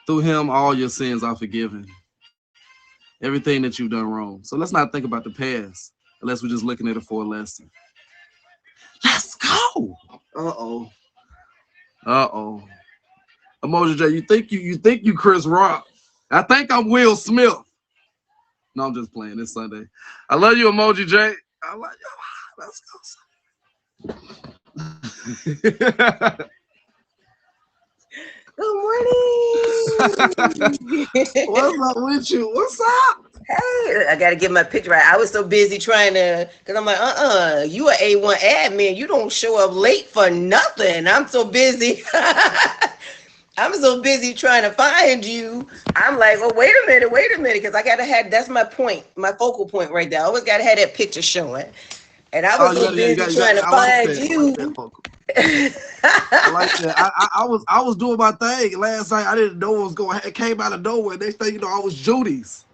Through him, all your sins are forgiven. Everything that you've done wrong. So let's not think about the past unless we're just looking at it for a lesson. Let's go. Uh-oh. Uh-oh. Emoji J, you think you Chris Rock. I think I'm Will Smith. No, I'm just playing. It's Sunday. I love you, Emoji J. I love you. Let's go. Good morning. What's up with you? What's up? Hey, I gotta get my picture right. I was so busy trying to, cause I'm like, you a A1 admin. You don't show up late for nothing. I'm so busy. I'm so busy trying to find you. I'm like, oh, wait a minute, because I gotta have that's my point, my focal point right there. I always gotta have that picture showing. And I Oh, was so busy you got. trying to I like find that. I like that, you. folks. I like that. I was doing my thing last night. I didn't know what was going. It came out of nowhere. Next thing you know, I was Judy's.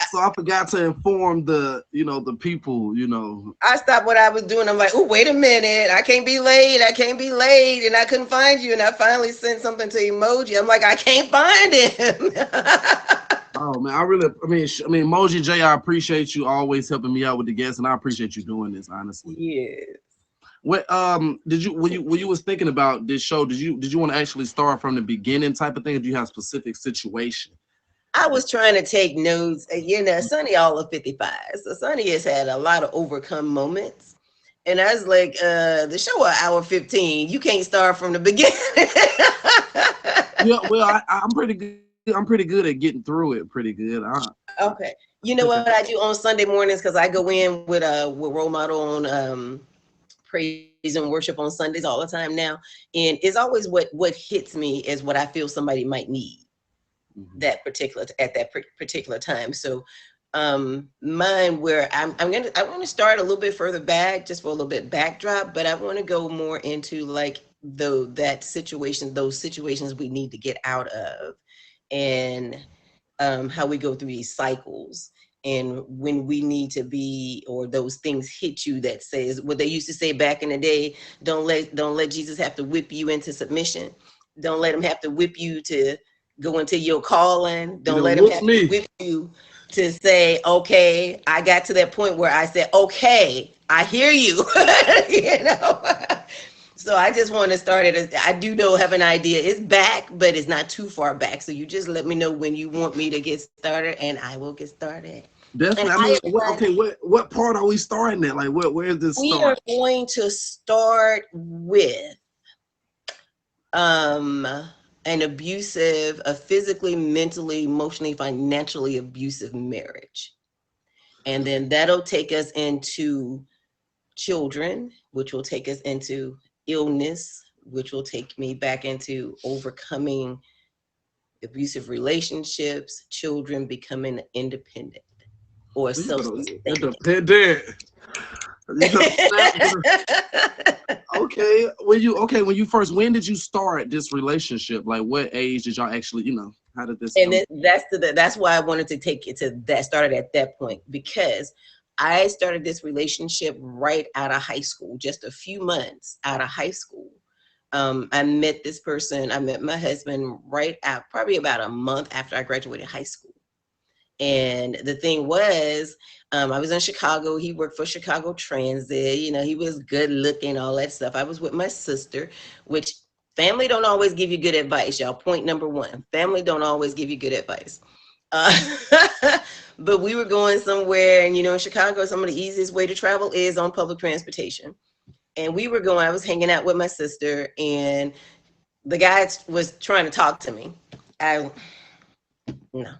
So I forgot to inform the people. I stopped what I was doing. I'm like, oh, wait a minute. I can't be late. I can't be late. And I couldn't find you. And I finally sent something to Emoji. I'm like, I can't find him. Oh man, I mean, Emoji J, I appreciate you always helping me out with the guests, and I appreciate you doing this. Honestly, Yes. what did you when you was thinking about this show? Did you want to actually start from the beginning type of thing? Or do you have specific situation? I was trying to take notes. Sonny all of 55. So Sonny has had a lot of overcome moments. And I was like, the show an hour 15. You can't start from the beginning. Yeah, well, I'm pretty good. I'm pretty good at getting through it. Pretty good. Okay. You know what I do on Sunday mornings? Because I go in with role model on praise and worship on Sundays all the time now. And it's always what hits me is what I feel somebody might need Mhm. that particular at that particular time. So mine where I want to start a little bit further back just for a little bit backdrop, but I want to go more into like those situations we need to get out of, and how we go through these cycles, and when we need to be, or those things hit you that says what they used to say back in the day, don't let Jesus have to whip you into submission. Don't let him have to whip you to go into your calling. You Don't know, let him whoop have to me. whip you to say, okay, I got to that point where I said, okay, I hear you. you know So I just want to start it. I do know, have an idea. It's back, but it's not too far back. So you just let me know when you want me to get started, and I will get started. And Definitely. I hi, mean, everyone. okay, what part are we starting at? Like, where is this We are start? going to start with um a physically, mentally, emotionally, financially abusive marriage. And then that'll take us into children, which will take us into illness, which will take me back into overcoming abusive relationships, children becoming independent or You better, self-sustaining. independent. You better snap. Okay, when did you start this relationship? Like, what age did y'all actually, how did this And come? then that's why I wanted to take it to that, started at that point, because I started this relationship right out of high school, just a few months out of high school. I met this person. I met my husband right out, probably about a month after I graduated high school. And the thing was, I was in Chicago. He worked for Chicago Transit. He was good looking, all that stuff. I was with my sister, which family don't always give you good advice, y'all. Point number one, family don't always give you good advice. Uh, but we were going somewhere, and in Chicago, some of the easiest way to travel is on public transportation. And we were going, I was hanging out with my sister, and the guy was trying to talk to me. I No,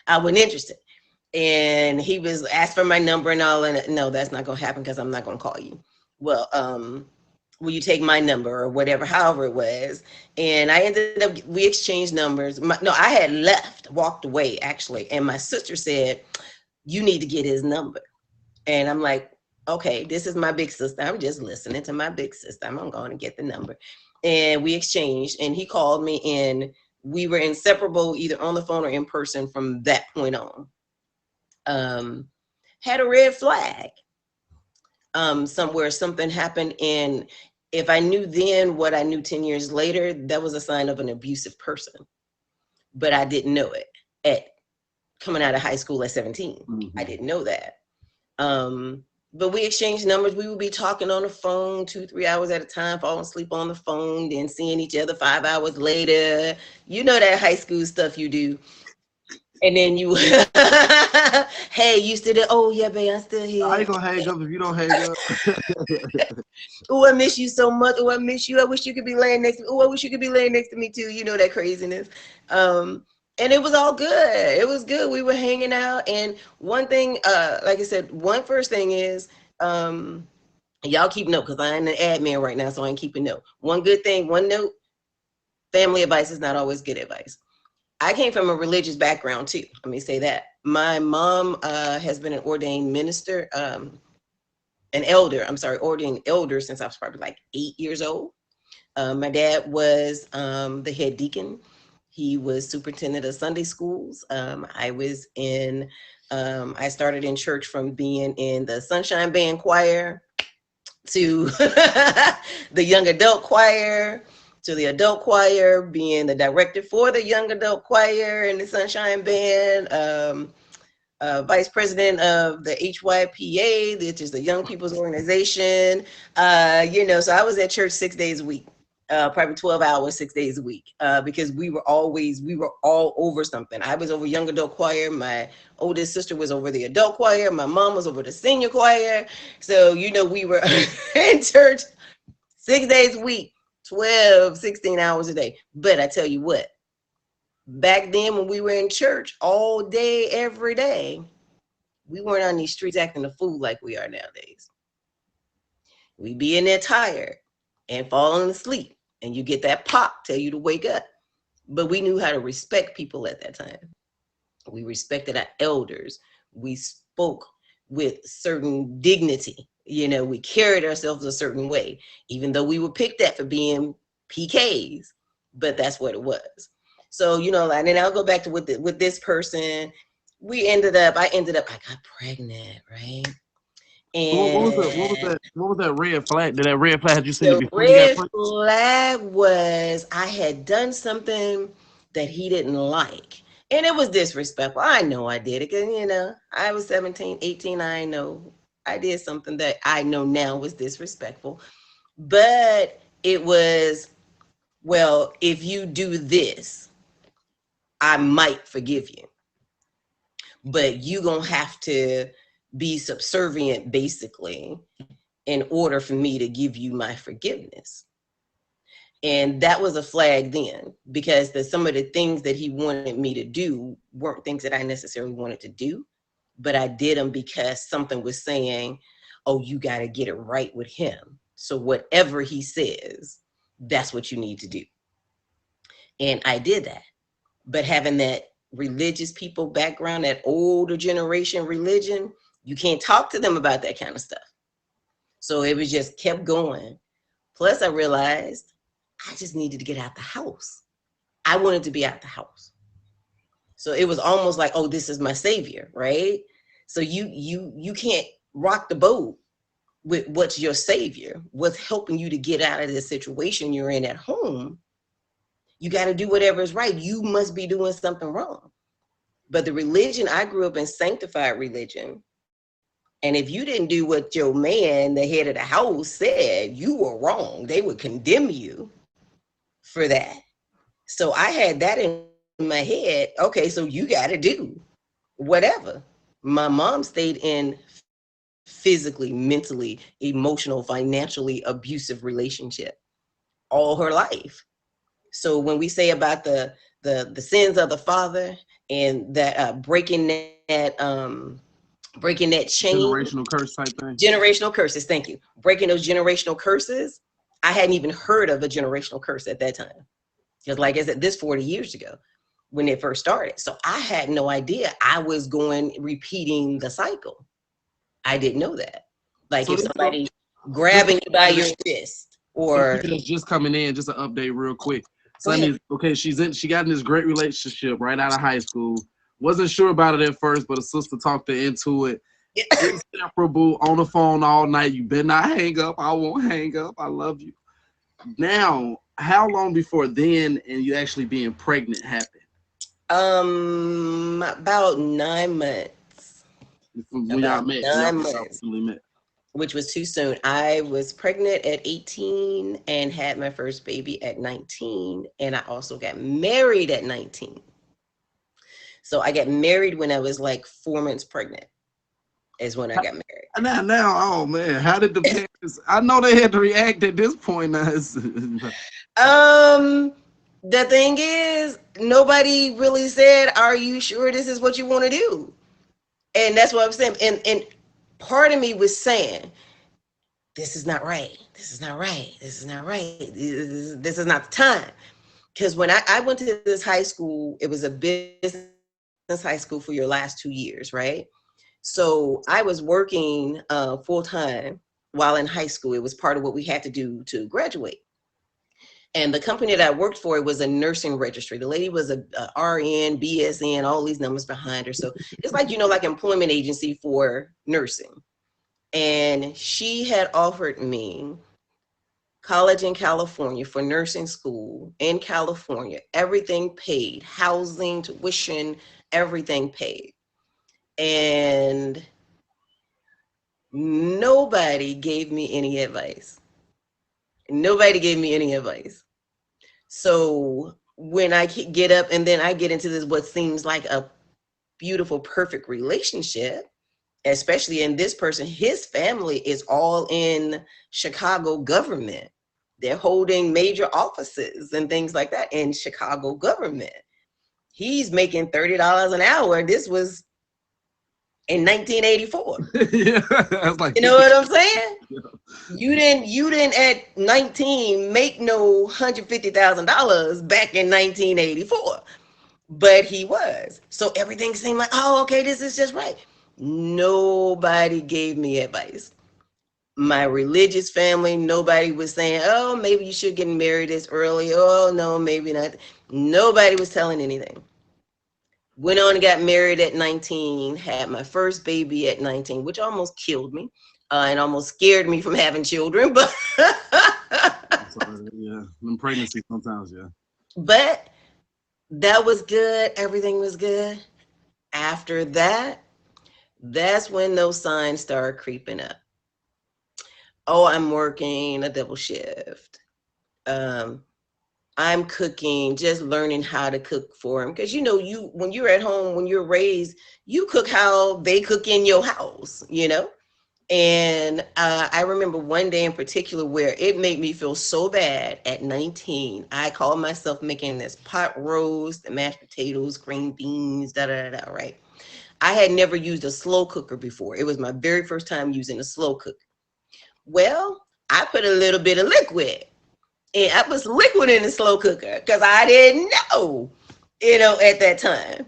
I wasn't interested. And he was asked for my number and all, and no, that's not gonna happen because I'm not gonna call you. Well, will you take my number or whatever, however it was. And I ended up, we exchanged numbers. No, I had left, walked away actually. And my sister said, you need to get his number. And I'm like, okay, this is my big sister. I'm just listening to my big sister. I'm going to get the number. And we exchanged, and he called me, and we were inseparable either on the phone or in person from that point on. Um, had a red flag somewhere, something happened. And if I knew then what I knew 10 years later, that was a sign of an abusive person, but I didn't know it at coming out of high school at 17. Mm-hmm. I didn't know that. But we exchanged numbers. We would be talking on the phone 2-3 hours at a time, falling asleep on the phone, then seeing each other 5 hours later. You know that high school stuff you do. And then you, hey, you still there? Oh, yeah, babe, I'm still I here. ain't gonna hang up if you don't hang up. Oh, I miss you so much. Oh, I miss you. I wish you could be laying next to me. Oh, I wish you could be laying next to me too. You know that craziness. And it was all good. It was good. We were hanging out. And one thing, like I said, one first thing is, y'all keep note because I'm an admin right now, so I ain't keeping note. One good thing, one note, family advice is not always good advice. I came from a religious background too. Let me say that. My mom has been an ordained minister, ordained elder since I was probably like 8 years old. My dad was the head deacon. He was superintendent of Sunday schools. I started in church from being in the Sunshine Band choir to the young adult choir, to the adult choir, being the director for the young adult choir and the Sunshine Band, vice president of the HYPA, which is the Young People's Organization. So I was at church 6 days a week, probably 12 hours, 6 days a week, because we were all over something. I was over young adult choir. My oldest sister was over the adult choir. My mom was over the senior choir. So, we were in church 6 days a week, 12, 16 hours a day. But I tell you what, back then when we were in church all day, every day, we weren't on these streets acting a fool like we are nowadays. We'd be in there tired and falling asleep, and you get that pop tell you to wake up. But we knew how to respect people at that time. We respected our elders. We spoke with certain dignity. We carried ourselves a certain way, even though we were picked at for being PKs, but that's what it was. So, and then I'll go back to with this person. I got pregnant, right? What was that? And What was that red flag? Did that red flag, had you seen it the before you got red pregnant? flag was I had done something that he didn't like. And it was disrespectful. I know I did it because, I was 17, 18. I know I did something that I know now was disrespectful. But it was, well, if you do this, I might forgive you. But you going to have to be subservient, basically, in order for me to give you my forgiveness. And that was a flag then, because some of the things that he wanted me to do weren't things that I necessarily wanted to do, but I did them because something was saying, oh, you got to get it right with him. So whatever he says, that's what you need to do. And I did that. But having that religious people background, that older generation religion, you can't talk to them about that kind of stuff. So it was just kept going. Plus I realized I just needed to get out the house. I wanted to be out the house. So it was almost like, oh, this is my savior, right? So you can't rock the boat with what's your savior, what's helping you to get out of this situation you're in at home. You got to do whatever is right. You must be doing something wrong. But the religion, I grew up in sanctified religion. And if you didn't do what your man, the head of the house, said, you were wrong. They would condemn you for that. So I had that in my head. Okay, so you got to do whatever. My mom stayed in physically, mentally, emotional, financially abusive relationship all her life. So when we say about the sins of the father and that breaking that chain, Generational curse type thing. generational curses. Thank you. Breaking those generational curses. I hadn't even heard of a generational curse at that time. Because like I said, this 40 years ago when it first started. So I had no idea I was repeating the cycle. I didn't know that. Like So if this somebody grabbing you by your wrist or people that's just coming in, just an update real quick. Go ahead. Sunny, okay, she got in this great relationship right out of high school. Wasn't sure about it at first, but a sister talked her into it. Inseparable, on the phone all night. You better not hang up. I won't hang up. I love you. Now, how long before then and you actually being pregnant happened? About 9 months. When y'all About met, y'all 9 months, really met. which was too soon. I was pregnant at 18 and had my first baby at 19, and I also got married at 19. So I got married when I was like 4 months pregnant. Is when I got married. Oh man, how did the parents? I know they had to react at this point. Now, Um, the thing is, nobody really said, "Are you sure this is what you want to do?" And that's what I'm saying. And part of me was saying, "This is not right. This is not right. This is not right. This is not the time." Because when I went to this high school, it was a business high school for your last 2 years, right? So I was working full time while in high school. It was part of what we had to do to graduate. And the company that I worked for, it was a nursing registry. The lady was a RN, BSN, all these numbers behind her. So it's like, like employment agency for nursing. And she had offered me college in California for nursing school in California, everything paid, housing, tuition, everything paid. And nobody gave me any advice. Nobody gave me any advice. So when I get up and then I get into this, what seems like a beautiful, perfect relationship, especially in this person, his family is all in Chicago government. They're holding major offices and things like that in Chicago government. He's making $30 an hour. This was in 1984. Yeah, that's like You know what I'm saying? You didn't at 19 make no $150,000 back in 1984. But he was. So everything seemed like, oh, okay, this is just right. Nobody gave me advice. My religious family, nobody was saying, oh, maybe you should get married this early. Oh, no, maybe not. Nobody was telling anything. Went on and got married at 19, had my first baby at 19, which almost killed me and almost scared me from having children. But yeah, in pregnancy sometimes, yeah. but that was good. Everything was good. After that, that's when those signs start creeping up. Oh, I'm working a double shift. Um, I'm cooking, just learning how to cook for them. Because you when you're at home, when you're raised, you cook how they cook in your house. And I remember one day in particular where it made me feel so bad at 19. I called myself making this pot roast, mashed potatoes, green beans, da da da, right? I had never used a slow cooker before. It was my very first time using a slow cooker. Well, I put a little bit of liquid, and I put some liquid in the slow cooker because I didn't know, at that time.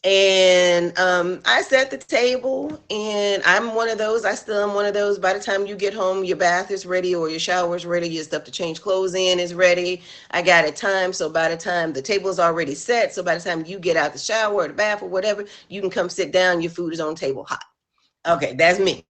And I set the table, and I'm one of those. I still am one of those. By the time you get home, your bath is ready or your shower is ready. Your stuff to change clothes in is ready. I got it timed, so by the time the table is already set, so by the time you get out the shower or the bath or whatever, you can come sit down. Your food is on the table hot. Okay, that's me.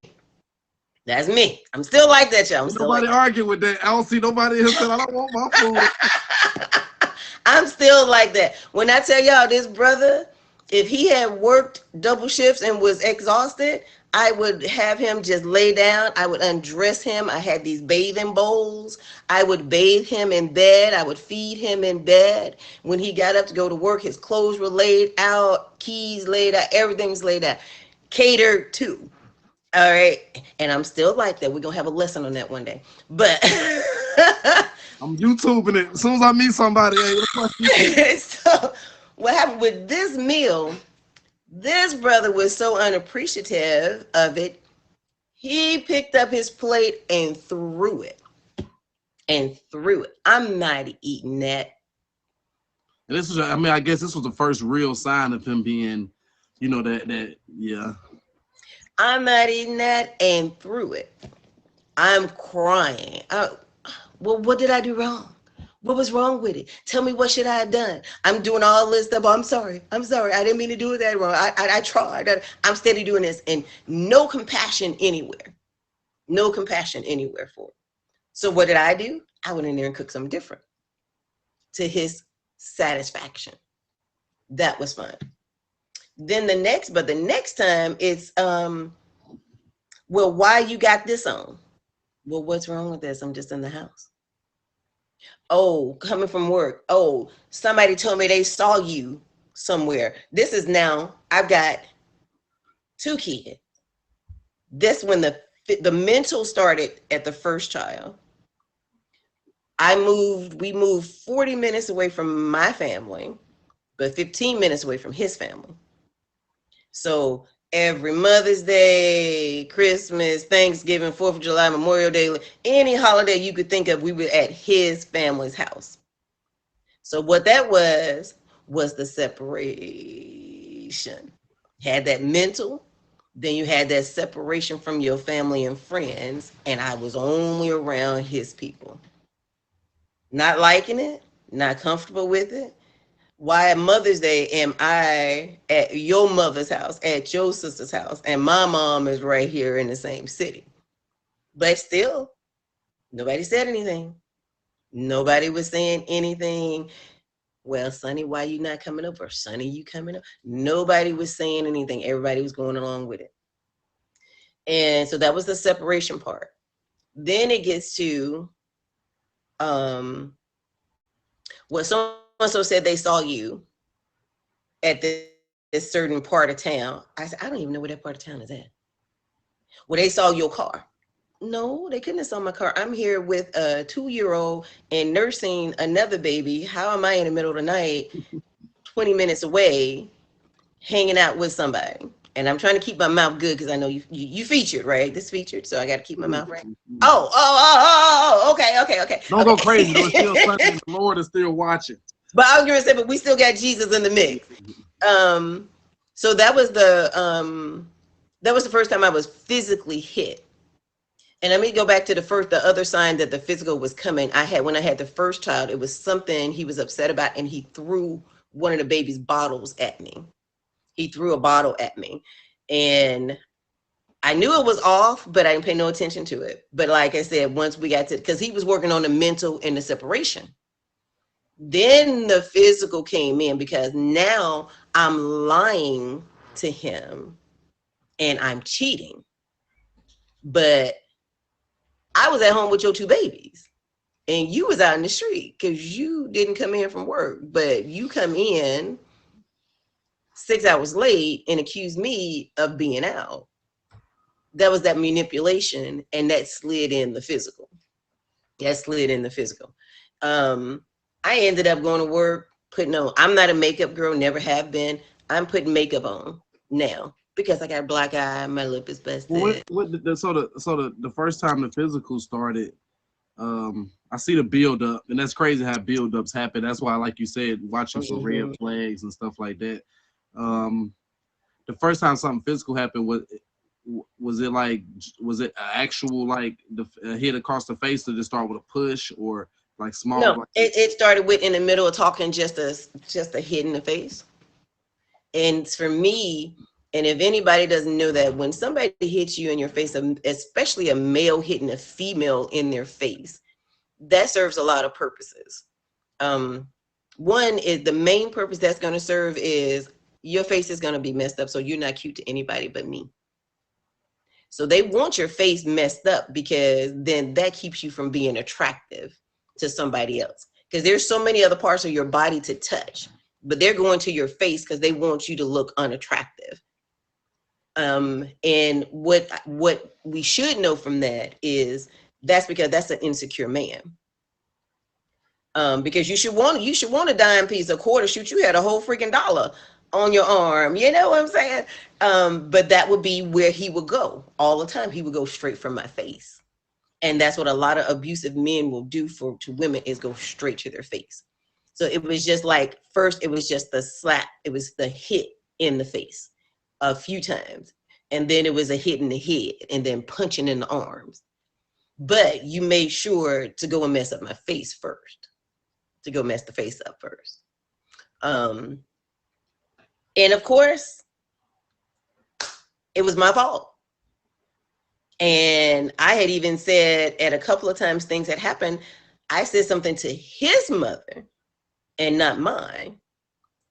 That's me. I'm still like that, y'all. I'm Ain't still like nobody argue with that. I don't see nobody here saying I don't want my food. that. I'm still like that. When I tell y'all this brother, if he had worked double shifts and was exhausted, I would have him just lay down. I would undress him. I had these bathing bowls. I would bathe him in bed. I would feed him in bed. When he got up to go to work, his clothes were laid out, keys laid out, everything's laid out. Catered to. All right. And I'm still like that. We're going to have a lesson on that one day. But I'm YouTubing it. As soon as I meet somebody, hey, what question? so what happened with this meal, this brother was so unappreciative of it. He picked up his plate and threw it. And threw it. I'm not eating that. And this was, I mean, I guess this was the first real sign of him being, yeah. I'm not eating that and threw it. I'm crying. Well, what did I do wrong? What was wrong with it? Tell me, what should I have done? I'm doing all this stuff. I'm sorry. I'm sorry. I didn't mean to do it that wrong. I tried. I'm steady doing this, and no compassion anywhere. No compassion anywhere for it. So what did I do? I went in there and cooked something different to his satisfaction. That was fun. Then the next time it's well, why you got this on? Well, what's wrong with this? I'm just in the house. Oh, coming from work. Oh, somebody told me they saw you somewhere. This is now, I've got 2 kids. This when the mental started at the first child. We moved 40 minutes away from my family, but 15 minutes away from his family. So every Mother's Day, Christmas, Thanksgiving, 4th of July, Memorial Day, any holiday you could think of, we were at his family's house. So what that was the separation. Had that mental, then you had that separation from your family and friends, and I was only around his people. Not liking it, not comfortable with it. Why at Mother's Day am I at your mother's house, at your sister's house, and my mom is right here in the same city? But still, nobody said anything. Nobody was saying anything. Well, Sonny, why you not coming up? Or Sonny, you coming up? Nobody was saying anything. Everybody was going along with it. And so that was the separation part. Then it gets to what so-and-so said they saw you at this certain part of town. I said, I don't even know where that part of town is at. Well, they saw your car. No, they couldn't have saw my car. I'm here with a 2-year-old and nursing another baby. How am I in the middle of the night, 20 minutes away, hanging out with somebody? And I'm trying to keep my mouth good because I know you featured, right? This featured, so I got to keep my mouth right. Okay. Don't go crazy. Though. It's still Sunday. The Lord is still watching. But I was going to say, but we still got Jesus in the mix. So that was the first time I was physically hit. And let me go back to the other sign that the physical was coming. When I had the first child, it was something he was upset about, and he threw one of the baby's bottles at me. He threw a bottle at me, and I knew it was off, but I didn't pay no attention to it. But like I said, once we got to, because he was working on the mental and the separation, then the physical came in, because now I'm lying to him and I'm cheating. But I was at home with your 2 babies, and you was out in the street because you didn't come in from work, but you come in 6 hours late and accuse me of being out. That was that manipulation, and that slid in the physical. I ended up going to work, putting on, I'm not a makeup girl, never have been. I'm putting makeup on now because I got a black eye, my lip is busted. The first time the physical started, I see the build up, and that's crazy how build ups happen. That's why, like you said, watching for red flags and stuff like that. The first time something physical happened, was it actual like a hit across the face? Did it start with a push or like small? No, it started with in the middle of talking, just a hit in the face. And for me, and if anybody doesn't know that, when somebody hits you in your face, especially a male hitting a female in their face, that serves a lot of purposes. One is the main purpose that's going to serve is your face is going to be messed up, so you're not cute to anybody but me. So they want your face messed up because then that keeps you from being attractive to somebody else. Because there's so many other parts of your body to touch, but they're going to your face because they want you to look unattractive. And what we should know from that is that's because that's an insecure man. Because you should want a dime piece, a quarter. Shoot, you had a whole freaking dollar on your arm. You know what I'm saying? But that would be where he would go all the time. He would go straight from my face. And that's what a lot of abusive men will do to women, is go straight to their face. So it was just like, first, it was just the slap. It was the hit in the face a few times. And then it was a hit in the head and then punching in the arms. But you made sure to go and mess up my face first, to go mess the face up first. And of course, it was my fault. And I had even said at a couple of times things had happened. I said something to his mother and not mine.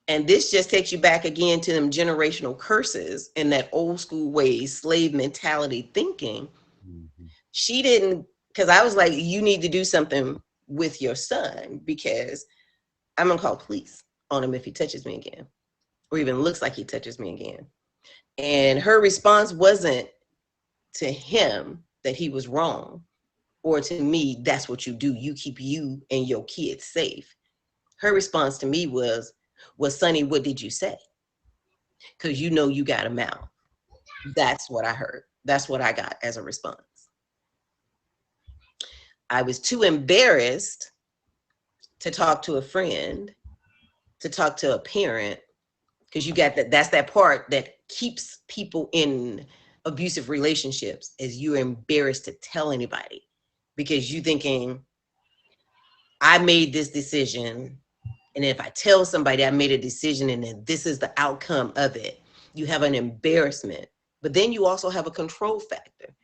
And this just takes you back again to them generational curses and that old school ways, slave mentality thinking. Mhm. She didn't, because I was like, you need to do something with your son because I'm gonna call police on him if he touches me again, or even looks like he touches me again. And her response wasn't to him that he was wrong, or to me, that's what you do. You keep you and your kids safe. Her response to me was, well, Sonny, what did you say? Because you know you got a mouth. That's what I heard. That's what I got as a response. I was too embarrassed to talk to a friend, to talk to a parent, because you got that. That's that part that keeps people in abusive relationships, is you're embarrassed to tell anybody because you thinking, I made this decision, and if I tell somebody I made a decision and then this is the outcome of it, you have an embarrassment. But then you also have a control factor.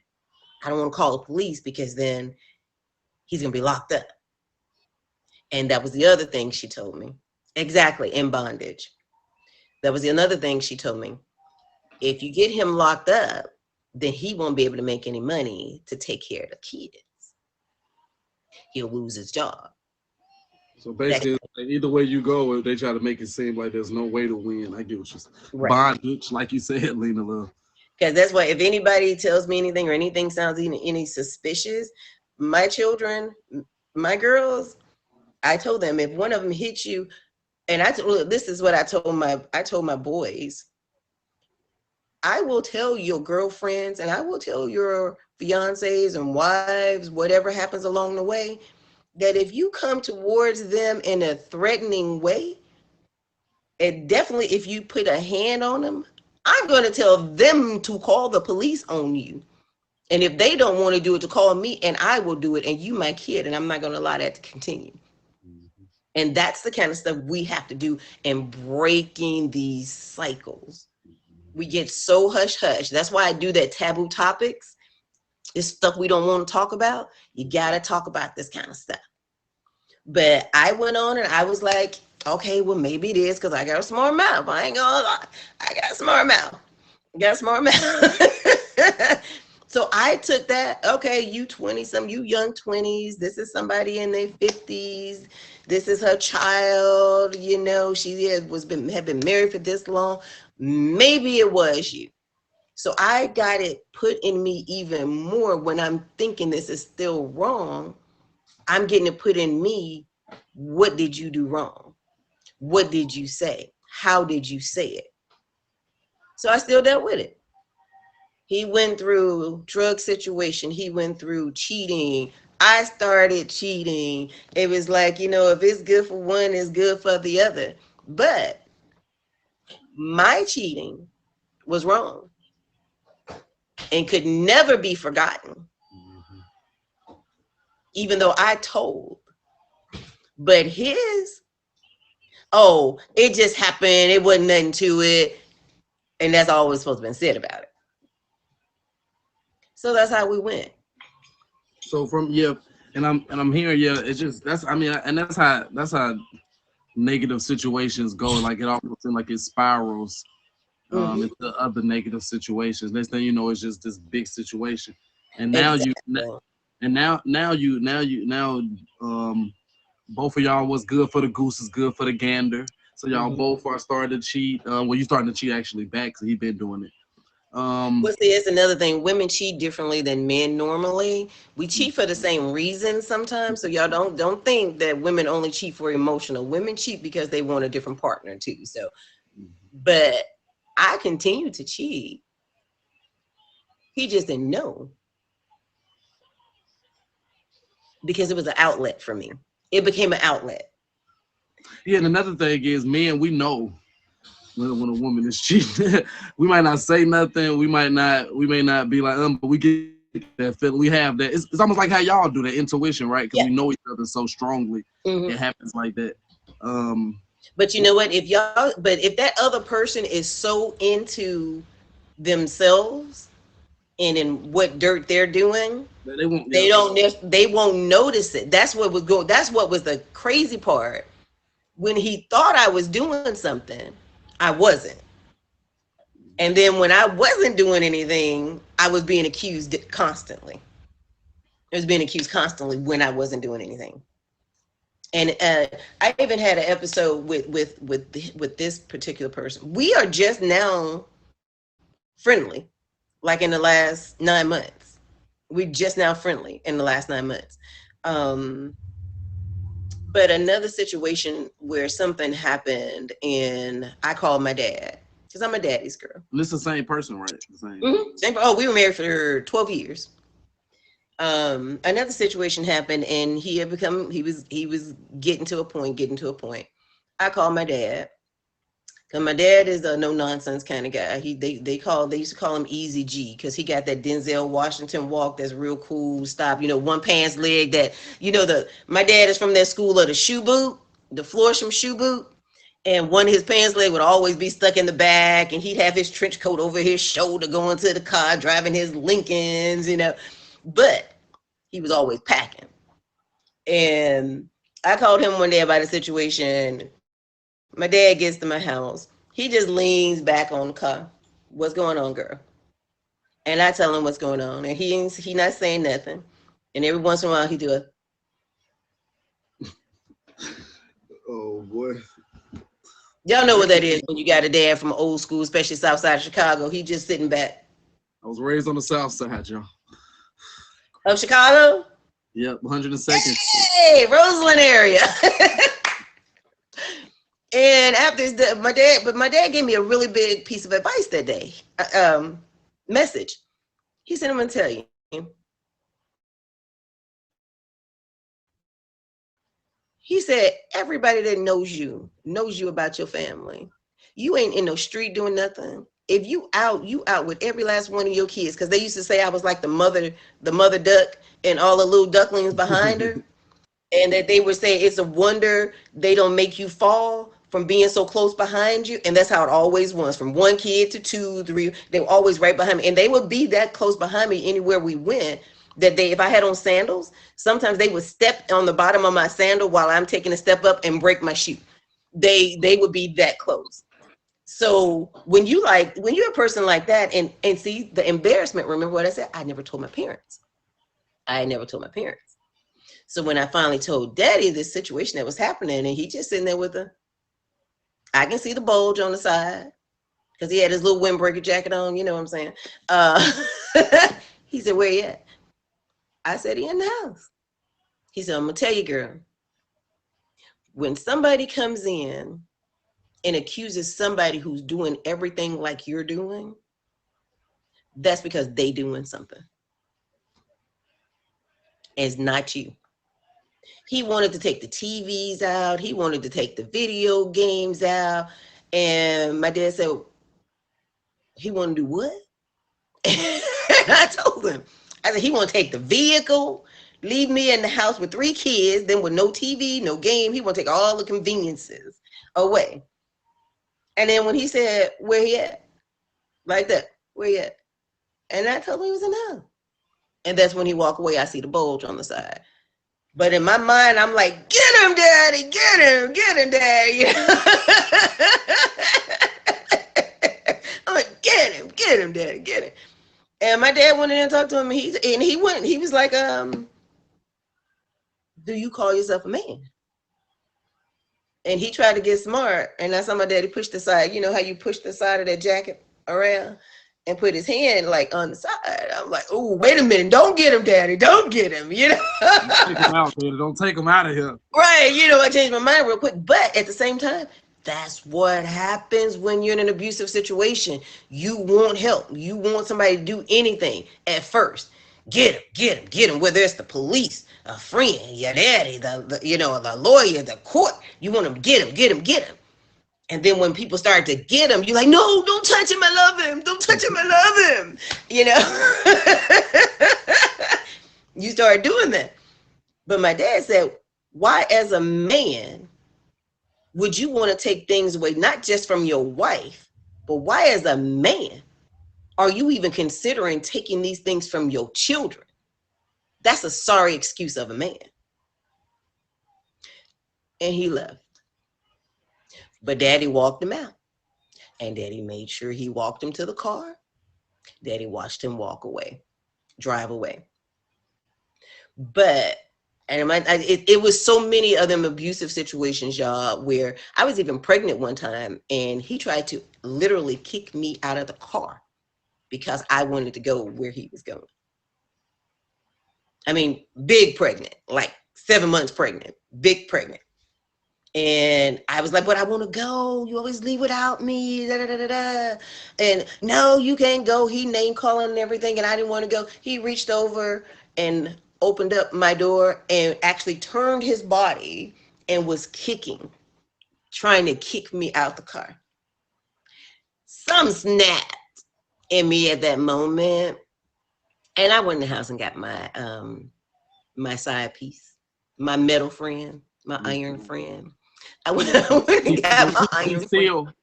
I don't want to call the police because then he's going to be locked up. And that was the other thing she told me. Exactly, in bondage. That was another thing she told me. If you get him locked up, then he won't be able to make any money to take care of the kids. He'll lose his job. So That, basically, like, either way you go, they try to make it seem like there's no way to win. I get what you're saying. right. Bondage, like you said, Lena Love. Because that's why if anybody tells me anything or anything sounds any suspicious, my children, my girls, I told them if one of them hits you, and this is what I told my boys, I will tell your girlfriends and I will tell your fiancés and wives, whatever happens along the way, that if you come towards them in a threatening way, and definitely if you put a hand on them, I'm going to tell them to call the police on you. And if they don't want to do it, to call me, and I will do it. And you, my kid, and I'm not going to allow that to continue. Mhm. And that's the kind of stuff we have to do in breaking these cycles. We get so hush hush. That's why I do that taboo topics. It's stuff we don't want to talk about. You got to talk about this kind of stuff. But I went on and I was like, okay, well, maybe it is because I got a smart mouth. I ain't gonna lie. I got a smart mouth. Got a smart mouth. So I took that, okay, you 20 some, you young 20s. This is somebody in their 50s. This is her child. You know, she had been married for this long. Maybe it was you. So I got it put in me even more when I'm thinking this is still wrong. I'm getting it put in me. What did you do wrong? What did you say? How did you say it? So I still dealt with it. He went through drug situation. He went through cheating. I started cheating. It was like, you know, if it's good for one, it's good for the other. But my cheating was wrong and could never be forgotten, Mhm. even though I told. But his, oh, it just happened. It wasn't nothing to it. And that's always supposed to be said about it. So that's how we went. So from yeah, and I'm hearing yeah, it's just that's I mean, and that's how negative situations go. Like it almost seems like it spirals Hmm. into other negative situations. Next thing you know, it's just this big situation, and now you Exactly. and now both of y'all was good for the goose is good for the gander. So y'all Hmm. both are starting to cheat. Well, you starting to cheat actually back because he been doing it. Um, Well, see, it's another thing. Women cheat differently than men normally. We cheat for the same reason sometimes. So y'all don't think that women only cheat for emotional. Women cheat because they want a different partner too. So, but I continue to cheat. He just didn't know because it was an outlet for me. It became an outlet. yeah, and another thing is, men, we know when a woman is cheating. We might not say nothing. We may not be like, but we get that feeling. We have that. It's almost like how y'all do that intuition, right? Because we know each Yeah. other so strongly. It Hmm. happens like that. Um, But you know what? But if that other person is so into themselves and in what dirt they're doing, they won't. they Yep. don't they won't notice it. That's what was the crazy part. When he thought I was doing something, I wasn't. And then when I wasn't doing anything, I was being accused constantly. I was being accused constantly when I wasn't doing anything. And I even had an episode with this particular person. We are just now friendly, like in the last 9 months. We just now friendly in the last 9 months. Um, but another situation where something happened, and I called my dad because I'm a daddy's girl. This is the same person, right? The same. Same. Oh, we were married for 12 years. Another situation happened, and he was getting to a point. I called my dad, because my dad is a no nonsense kind of guy. They used to call him Easy G, because he got that Denzel Washington walk that's real cool. Stop, one pants leg. That my dad is from that school of the shoe boot, the Florsham shoe boot, and one of his pants leg would always be stuck in the back, and he'd have his trench coat over his shoulder going to the car, driving his Lincolns, but he was always packing. And I called him one day about a situation. My dad gets to my house. He just leans back on the car. What's going on, girl? And I tell him what's going on. And he not saying nothing. And every once in a while he do a Oh boy. Y'all know what that is when you got a dad from old school, especially south side of Chicago. He just sitting back. I was raised on the south side, y'all. Of Chicago? Yep, 102nd. Hey, Roseland area. And after my dad gave me a really big piece of advice that day. Message. He said, I'm gonna tell you. He said, everybody that knows you about your family. You ain't in no street doing nothing. If you out with every last one of your kids. Because they used to say I was like the mother duck and all the little ducklings behind her. And that they would say it's a wonder they don't make you fall from being so close behind you. And that's how it always was. From one kid to 2, 3, they were always right behind me. And they would be that close behind me anywhere we went. That if I had on sandals, sometimes they would step on the bottom of my sandal while I'm taking a step up and break my shoe. They would be that close. So when you're a person like that, and see the embarrassment, remember what I said? I never told my parents. So when I finally told Daddy this situation that was happening, and he just sitting there with I can see the bulge on the side, because he had his little windbreaker jacket on, you know what I'm saying? He said, where you at? I said, he in the house. He said, I'm gonna tell you, girl, when somebody comes in and accuses somebody who's doing everything like you're doing, that's because they doing something. It's not you. He wanted to take the TVs out. He wanted to take the video games out. And my dad said, he want to do what? And I told him, I said, he want to take the vehicle, leave me in the house with 3 kids, then with no TV, no game. He want to take all the conveniences away. And then when he said, where he at? Like that, where he at? And I told him he was in the house. And that's when he walked away. I see the bulge on the side. But in my mind, I'm like, get him, Daddy, get him, Daddy. I'm like, get him, Daddy, get him. And my dad went in and talked to him, and he was like, do you call yourself a man? And he tried to get smart, and I saw my daddy push the side. You know how you push the side of that jacket around and put his hand like on the side. I'm like, oh, wait a minute, don't get him, Daddy, don't get him, Take him out, Daddy. Don't take him out of here. Right, I changed my mind real quick, but at the same time, that's what happens when you're in an abusive situation. You want help. You want somebody to do anything at first. Get him, whether it's the police, a friend, your daddy, the lawyer, the court. You want them to get him. And then when people start to get him, you're like, no, don't touch him. I love him. Don't touch him. I love him. You start doing that. But my dad said, why as a man would you want to take things away, not just from your wife, but why as a man are you even considering taking these things from your children? That's a sorry excuse of a man. And he left. But daddy walked him out, and daddy made sure he walked him to the car. Daddy watched him walk away, drive away. But it was so many of them abusive situations, y'all, where I was even pregnant one time, and he tried to literally kick me out of the car because I wanted to go where he was going. I mean, big pregnant, like 7 months pregnant, big pregnant. And I was like, but I want to go. You always leave without me. Da, da, da, da, da. And no, you can't go. He name calling and everything. And I didn't want to go. He reached over and opened up my door and actually turned his body and was kicking, trying to kick me out the car. Some snapped in me at that moment. And I went in the house and got my side piece, my metal friend, my iron friend. I went and got my iron friend.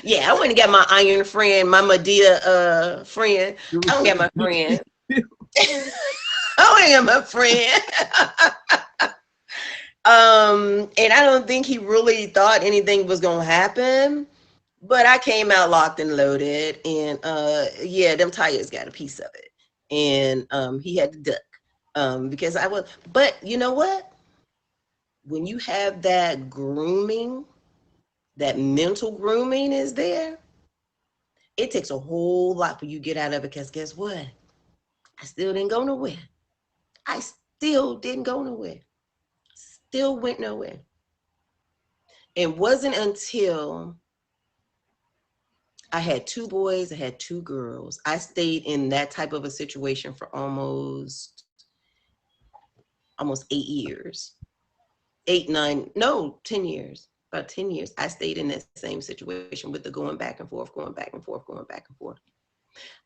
Yeah, I went and got my iron friend, my Medea friend. I don't get my friend. I went and got my friend. And I don't think he really thought anything was gonna happen. But I came out locked and loaded, and yeah, them tires got a piece of it. And he had to duck. Because I was, but you know what? When you have that grooming, that mental grooming is there, it takes a whole lot for you to get out of it, because guess what? I still didn't go nowhere. I still didn't go nowhere. Still went nowhere. It wasn't until I had 2 boys, I had 2 girls. I stayed in that type of a situation for almost 8 years. 8, 9, no, 10 years. About 10 years. I stayed in that same situation with the going back and forth, going back and forth, going back and forth.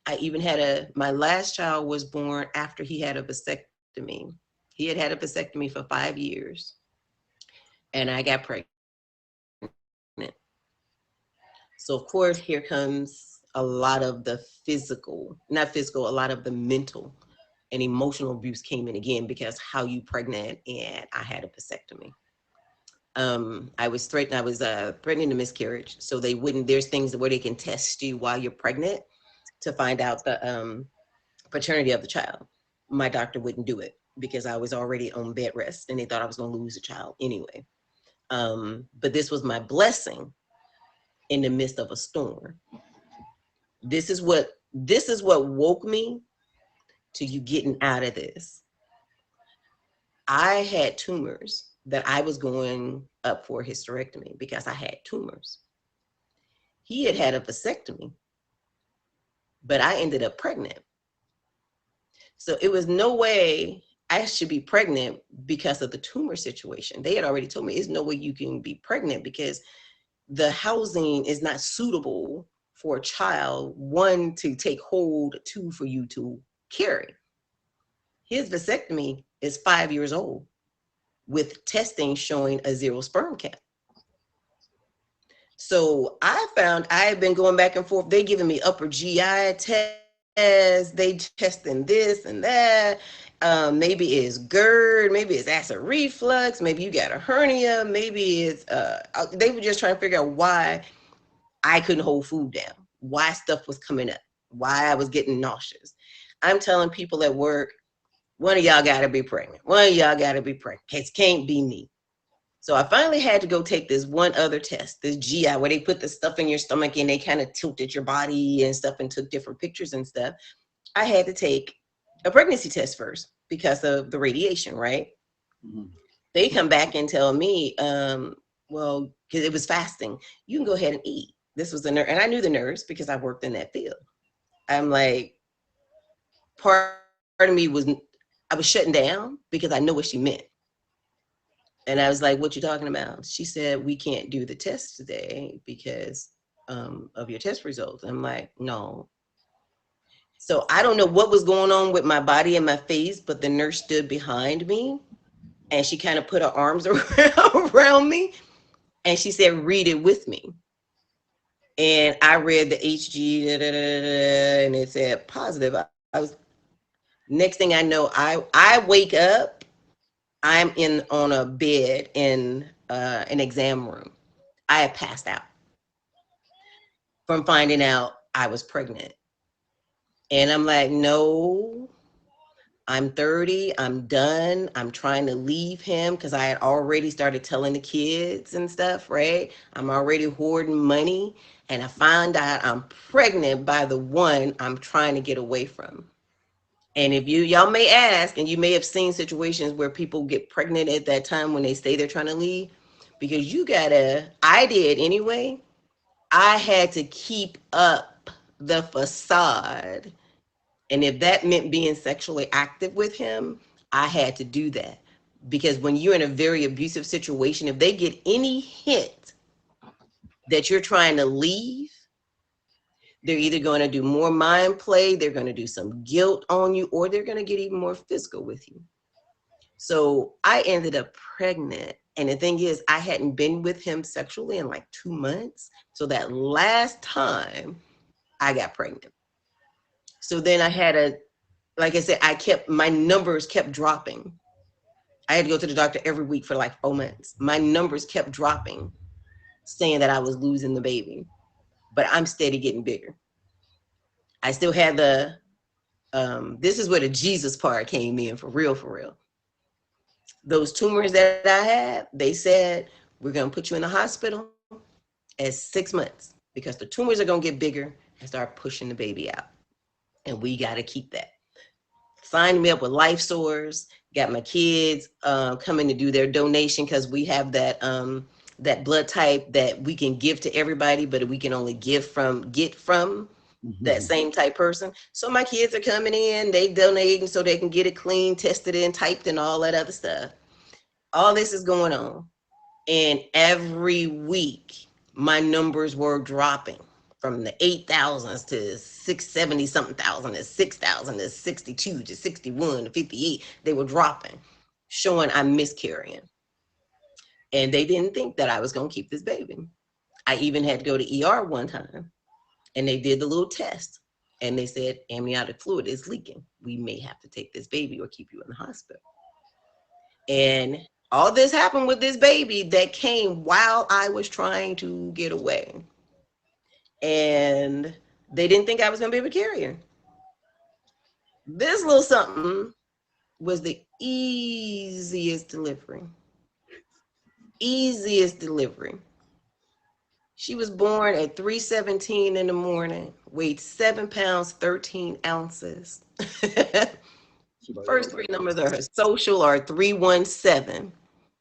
I even had my last child was born after he had a vasectomy. He had a vasectomy for 5 years, and I got pregnant. So of course, here comes a lot of the a lot of the mental and emotional abuse came in again, because how you pregnant, and I had a vasectomy. I was threatened to miscarriage. So there's things where they can test you while you're pregnant to find out the paternity of the child. My doctor wouldn't do it because I was already on bed rest, and they thought I was going to lose a child anyway. But this was my blessing in the midst of a storm. This is what woke me to you getting out of this. I had tumors that I was going up for hysterectomy because I had tumors. He had a vasectomy, but I ended up pregnant. So it was no way I should be pregnant because of the tumor situation. They had already told me, there's no way you can be pregnant because the housing is not suitable for a child, 1, to take hold, 2, for you to carry. His vasectomy is 5 years old with testing showing a 0 sperm count. So I had been going back and forth. They giving me upper GI tests. They testing this and that. Maybe it's GERD. Maybe it's acid reflux. Maybe you got a hernia. Maybe it's, they were just trying to figure out why I couldn't hold food down, why stuff was coming up, why I was getting nauseous. I'm telling people at work, one of y'all got to be pregnant. One of y'all got to be pregnant. It can't be me. So I finally had to go take this one other test, this GI, where they put the stuff in your stomach and they kind of tilted your body and stuff and took different pictures and stuff. I had to take a pregnancy test first because of the radiation, right? Mm-hmm. They come back and tell me, well, because it was fasting, you can go ahead and eat. This was the nurse, and I knew the nurse because I worked in that field. I'm like, part of me I was shutting down because I know what she meant. And I was like, what you talking about? She said, we can't do the test today because of your test results. I'm like, no. So I don't know what was going on with my body and my face, but the nurse stood behind me and she kind of put her arms around me and she said, read it with me. And I read the HG, and it said positive. I was, next thing I know, I wake up, I'm on a bed in an exam room. I had passed out from finding out I was pregnant. And I'm like, no, I'm 30. I'm done. I'm trying to leave him because I had already started telling the kids and stuff, right? I'm already hoarding money. And I find out I'm pregnant by the one I'm trying to get away from. And if y'all may ask, and you may have seen situations where people get pregnant at that time when they say they're trying to leave, because I did anyway. I had to keep up the facade. And if that meant being sexually active with him, I had to do that. Because when you're in a very abusive situation, if they get any hint that you're trying to leave, they're either going to do more mind play, they're going to do some guilt on you, or they're going to get even more physical with you. So I ended up pregnant. And the thing is, I hadn't been with him sexually in like 2 months. So that last time I got pregnant. So then like I said, my numbers kept dropping. I had to go to the doctor every week for like 4 months. My numbers kept dropping, saying that I was losing the baby, but I'm steady getting bigger. I still had this is where the Jesus part came in for real, for real. Those tumors that I had, they said, we're going to put you in the hospital at 6 months because the tumors are going to get bigger and start pushing the baby out. And we got to keep that. Signed me up with Life Source, got my kids coming to do their donation because we have that blood type that we can give to everybody, but we can only get from that same type person. So my kids are coming in, they donating so they can get it clean, tested and typed and all that other stuff. All this is going on. And every week my numbers were dropping from the 8,000s to 670 something thousand to 6,000 to 62 to 61 to 58. They were dropping, showing I'm miscarrying. And they didn't think that I was going to keep this baby. I even had to go to ER one time, and they did the little test. And they said, amniotic fluid is leaking. We may have to take this baby or keep you in the hospital. And all this happened with this baby that came while I was trying to get away. And they didn't think I was going to be able to carry her. This little something was the easiest delivery. Easiest delivery. She was born at 3:17 in the morning, weighed 7 pounds, 13 ounces. First three numbers of her social are 317.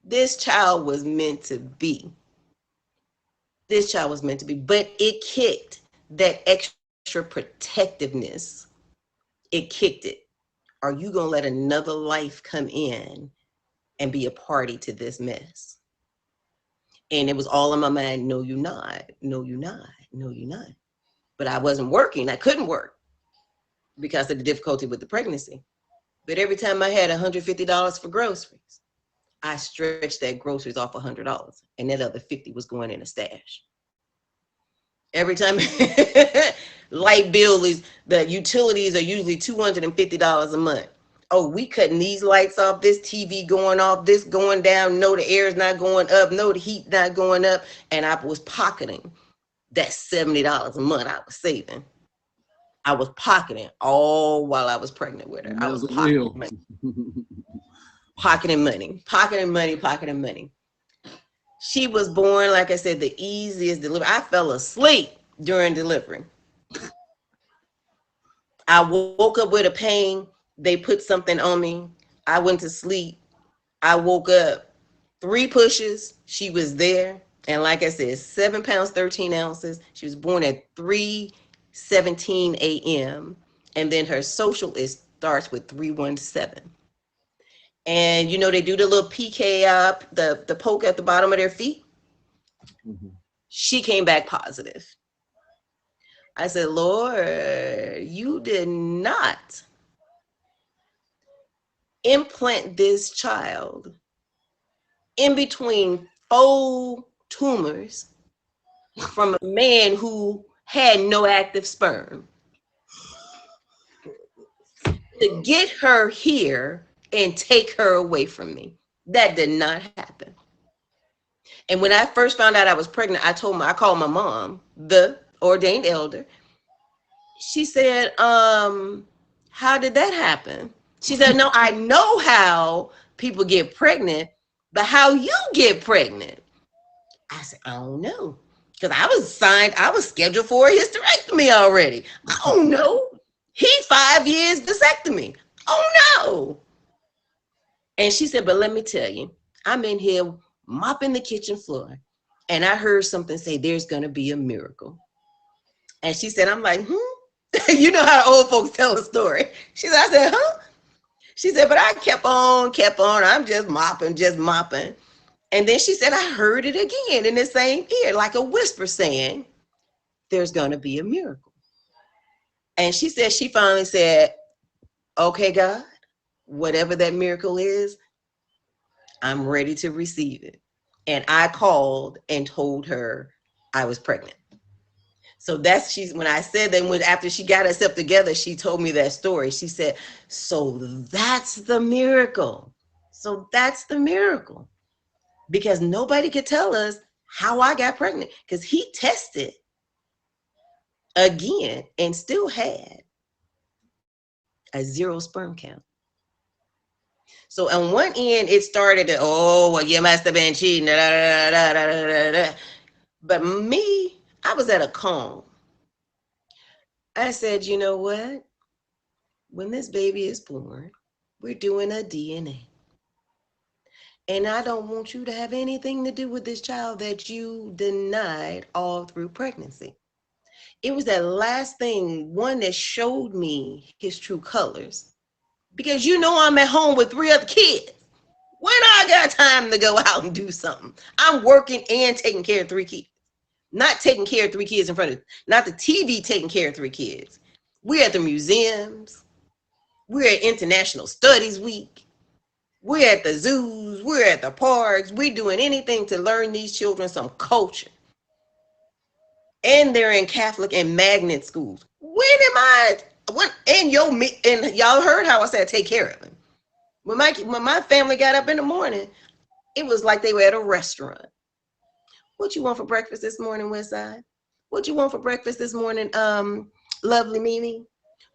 This child was meant to be. This child was meant to be, but it kicked that extra protectiveness. It kicked it. Are you going to let another life come in and be a party to this mess? And it was all in my mind, no, you're not. No, you're not. No, you're not. But I wasn't working. I couldn't work because of the difficulty with the pregnancy. But every time I had $150 for groceries, I stretched that groceries off $100, and that other 50 was going in a stash. Every time light bill is, the utilities are usually $250 a month. Oh, we cutting these lights off, this TV going off, this going down, no, the air's not going up, no, the heat not going up. And I was pocketing that $70 a month I was saving. I was pocketing all while I was pregnant with her. I was pocketing money. Pocketing money, pocketing money, pocketing money. She was born, like I said, the easiest delivery. I fell asleep during delivery. I woke up with a pain. They put something on me. I went to sleep. I woke up, 3 pushes. She was there. And like I said, 7 pounds, 13 ounces. She was born at 3:17 a.m. And then her social starts with 317. And you know, they do the little PK up, the poke at the bottom of their feet. Mm-hmm. She came back positive. I said, Lord, you did not implant this child in between 4 tumors from a man who had no active sperm to get her here and take her away from me. That did not happen. And when I first found out I was pregnant, I called my mom, the ordained elder. She said, how did that happen? She said, no, I know how people get pregnant, but how you get pregnant? I said, I don't know. Because I was scheduled for a hysterectomy already. I don't know. He 5 years vasectomy. Oh no. And she said, but let me tell you, I'm in here mopping the kitchen floor. And I heard something say, there's going to be a miracle. And she said, I'm like, you know how old folks tell a story. She said, I said, huh? She said, but I kept on. I'm just mopping. And then she said, I heard it again in the same ear, like a whisper saying, there's going to be a miracle. And she said, she finally said, okay, God, whatever that miracle is, I'm ready to receive it. And I called and told her I was pregnant. So when I said that, after she got herself together, she told me that story. She said, so that's the miracle. Because nobody could tell us how I got pregnant, because he tested again and still had a 0 sperm count. So on one end, it started to, oh, well, you must have been cheating. But me, I was at a calm. I said, you know what? When this baby is born, we're doing a DNA. And I don't want you to have anything to do with this child that you denied all through pregnancy. It was that last thing, one that showed me his true colors. Because you know I'm at home with 3 other kids. When I got time to go out and do something, I'm working and taking care of 3 kids. Not taking care of 3 kids in front of, not the TV taking care of 3 kids. We're at the museums. We're at International Studies Week. We're at the zoos. We're at the parks. We're doing anything to learn these children some culture. And they're in Catholic and magnet schools. And y'all heard how I said take care of them. When my family got up in the morning, it was like they were at a restaurant. What you want for breakfast this morning, Westside? What you want for breakfast this morning, lovely Mimi?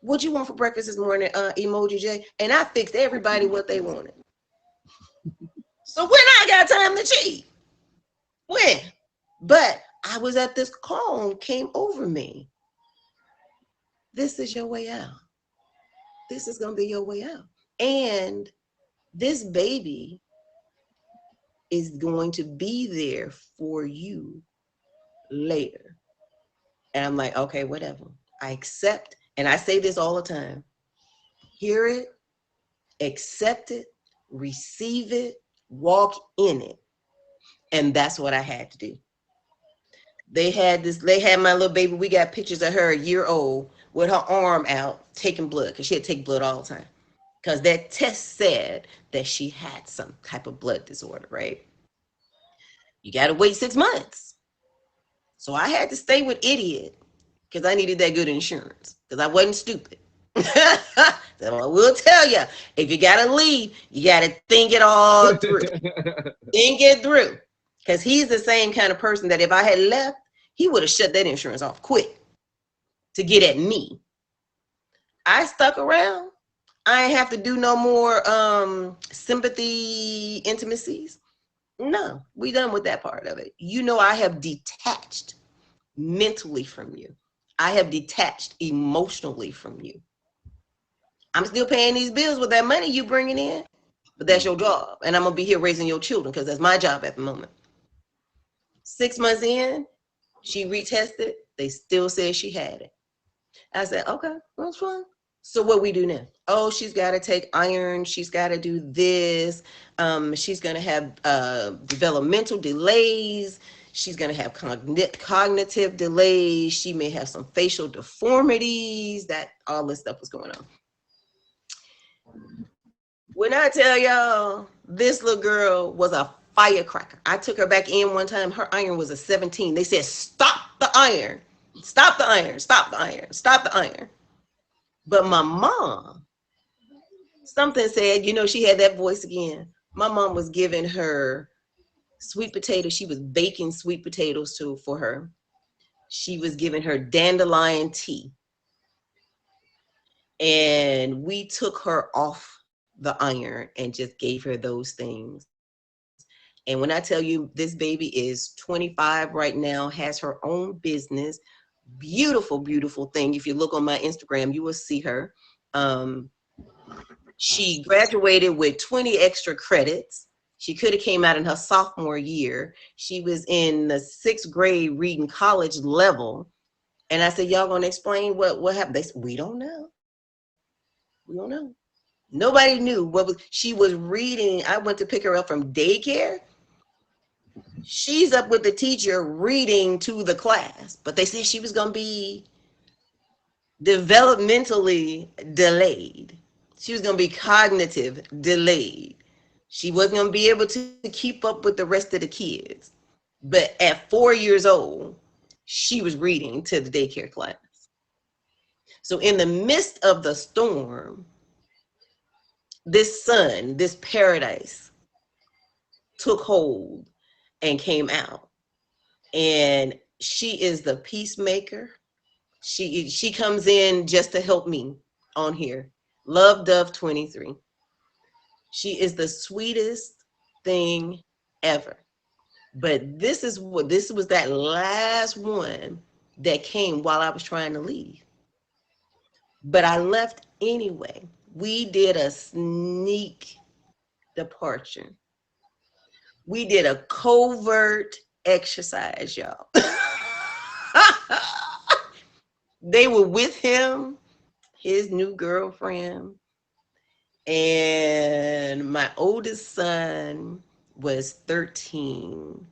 What you want for breakfast this morning, Emoji J? And I fixed everybody what they wanted. So when I got time to cheat? When? But I was at this calm came over me. This is your way out. This is going to be your way out. And this baby is going to be there for you later. And I'm like, okay, whatever. I accept. And I say this all the time. Hear it, accept it, receive it, walk in it. And that's what I had to do. They had my little baby. We got pictures of her a year old with her arm out taking blood, because she had to take blood all the time. Because that test said that she had some type of blood disorder, right? You got to wait 6 months. So I had to stay with idiot because I needed that good insurance, because I wasn't stupid. So I will tell you, if you got to leave, you got to think it all through. Think it through. Because he's the same kind of person that if I had left, he would have shut that insurance off quick to get at me. I stuck around. I ain't have to do no more sympathy intimacies. No, we done with that part of it. You know, I have detached mentally from you. I have detached emotionally from you. I'm still paying these bills with that money you bringing in, but that's your job. And I'm going to be here raising your children because that's my job at the moment. 6 months in, she retested. They still said she had it. I said, okay, that's fine. So what we do now? Oh, she's got to take iron. She's got to do this. She's going to have developmental delays. She's going to have cognitive delays. She may have some facial deformities. That all this stuff was going on. When I tell y'all, this little girl was a firecracker. I took her back in one time. Her iron was a 17. They said, stop the iron. Stop the iron. Stop the iron. Stop the iron. But my mom, something said, you know, she had that voice again. My mom was giving her Sweet potatoes. She was baking sweet potatoes for her. She was giving her dandelion tea. And we took her off the iron and just gave her those things. And when I tell you this baby is 25 right now, has her own business, beautiful, beautiful thing. If you look on my Instagram, you will see her. Um, she graduated with 20 extra credits. She could have came out in her sophomore year. She was in the 6th grade reading college level. And I said, y'all gonna explain what happened? They said, we don't know. We don't know. Nobody knew what was, she was reading. I went to pick her up from daycare. She's up with the teacher reading to the class, but they said she was going to be developmentally delayed. She was going to be cognitive delayed. She wasn't going to be able to keep up with the rest of the kids. But at 4 years old, she was reading to the daycare class. So in the midst of the storm, this sun, this paradise took hold and came out. And she is the peacemaker. She comes in just to help me on here. Love Dove 23. She is the sweetest thing ever. But this was that last one that came while I was trying to leave. But I left anyway. We did a sneak departure. We did a covert exercise, y'all. They were with him, his new girlfriend, and my oldest son was 13.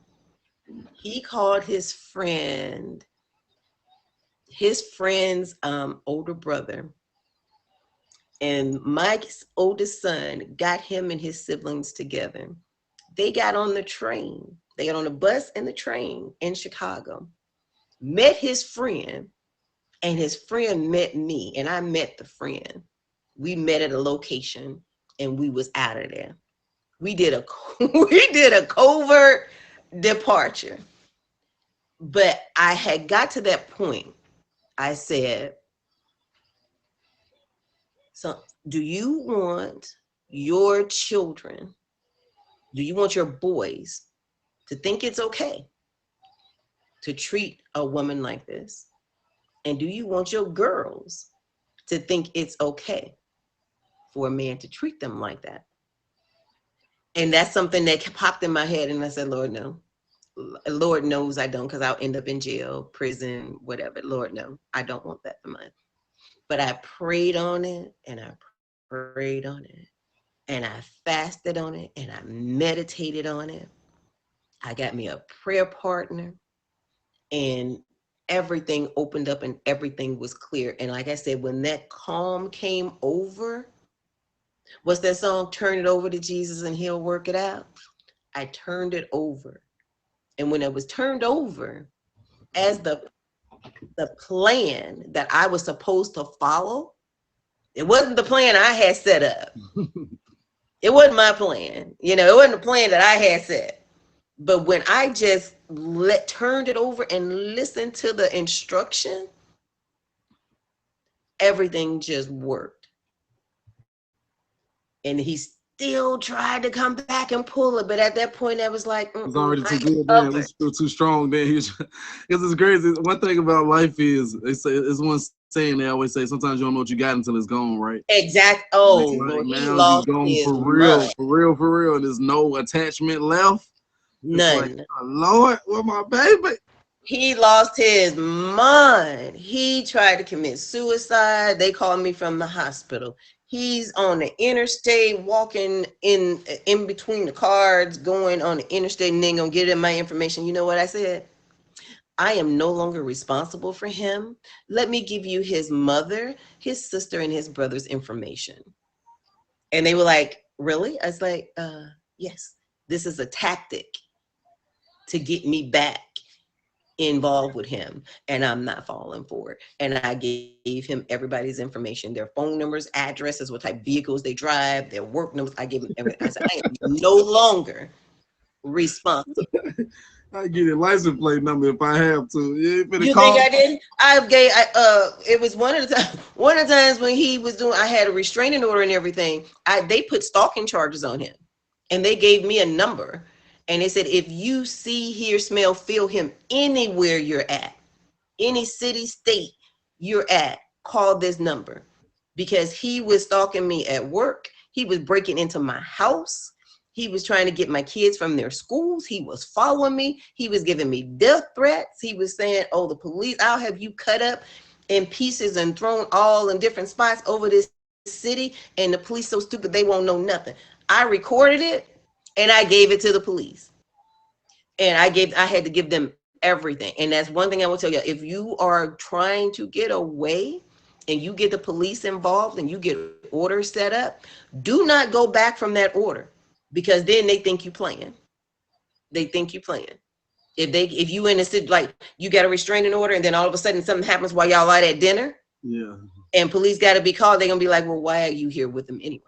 He called his friend's older brother, and Mike's oldest son got him and his siblings together. They got on the train. They got on the bus and the train in Chicago, met his friend, and his friend met me, and I met the friend. We met at a location, and we was out of there. We did a covert departure. But I had got to that point. I said, so do you want your children, do you want your boys to think it's okay to treat a woman like this? And do you want your girls to think it's okay for a man to treat them like that? And that's something that popped in my head. And I said, Lord, no. Lord knows I don't, because I'll end up in jail, prison, whatever. Lord, no, I don't want that for mine. But I prayed on it, and I prayed on it, and I fasted on it, and I meditated on it. I got me a prayer partner, and everything opened up and everything was clear. And like I said, when that calm came over, what's that song? Turn it over to Jesus and he'll work it out. I turned it over. And when it was turned over as the plan that I was supposed to follow, it wasn't the plan I had set up. It wasn't my plan. You know, it wasn't the plan that I had set. But when I just turned it over and listened to the instruction, everything just worked. And he still tried to come back and pull it, but at that point, I was like, it was already too good. Then it was still too strong. Then because it's crazy. One thing about life is they say it's one saying they always say sometimes you don't know what you got until it's gone, right? Exact. Oh, like, he now lost gone his for real, mind. for real. And there's no attachment left. None. Like, oh, Lord, where my baby? He lost his mind. He tried to commit suicide. They called me from the hospital. He's on the interstate, walking in between the cars, going on the interstate, and then gonna get in my information. You know what I said? I am no longer responsible for him. Let me give you his mother, his sister, and his brother's information. And they were like, really? I was like, yes, this is a tactic to get me back involved with him, and I'm not falling for it. And I gave him everybody's information, their phone numbers, addresses, what type of vehicles they drive, their work numbers. I gave him everything. I said, I am no longer responsible. I get a license plate number if I have to. You ain't finna You think call. I didn't? It was one of the time, one of the times when he was doing, I had a restraining order and everything. They put stalking charges on him, and they gave me a number, and they said if you see, hear, smell, feel him anywhere you're at, any city, state you're at, call this number, because he was stalking me at work. He was breaking into my house. He was trying to get my kids from their schools. He was following me. He was giving me death threats. He was saying, oh, the police, I'll have you cut up in pieces and thrown all in different spots over this city. And the police so stupid, they won't know nothing. I recorded it and I gave it to the police. And I had to give them everything. And that's one thing I will tell you. If you are trying to get away and you get the police involved and you get orders set up, do not go back from that order, because then they think you playing. They think you playing. If you in a city, like you got a restraining order and then all of a sudden something happens while y'all out at dinner, Yeah. and police got to be called, they're gonna be like, well, why are you here with them anyway?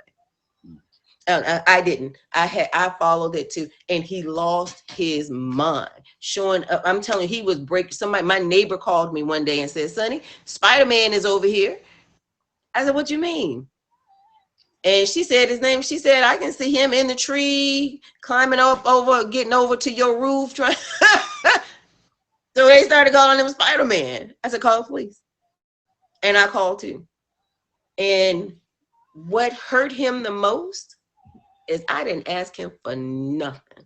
I didn't. I followed it too, and he lost his mind. Showing up, I'm telling you, he was breaking. Somebody, my neighbor called me one day and said, "Sonny, Spider-Man is over here." I said, "What you mean?" And she said his name. She said, "I can see him in the tree, climbing up over, getting over to your roof, trying." So they started calling him Spider-Man. I said, "Call the police," and I called too. And what hurt him the most is I didn't ask him for nothing.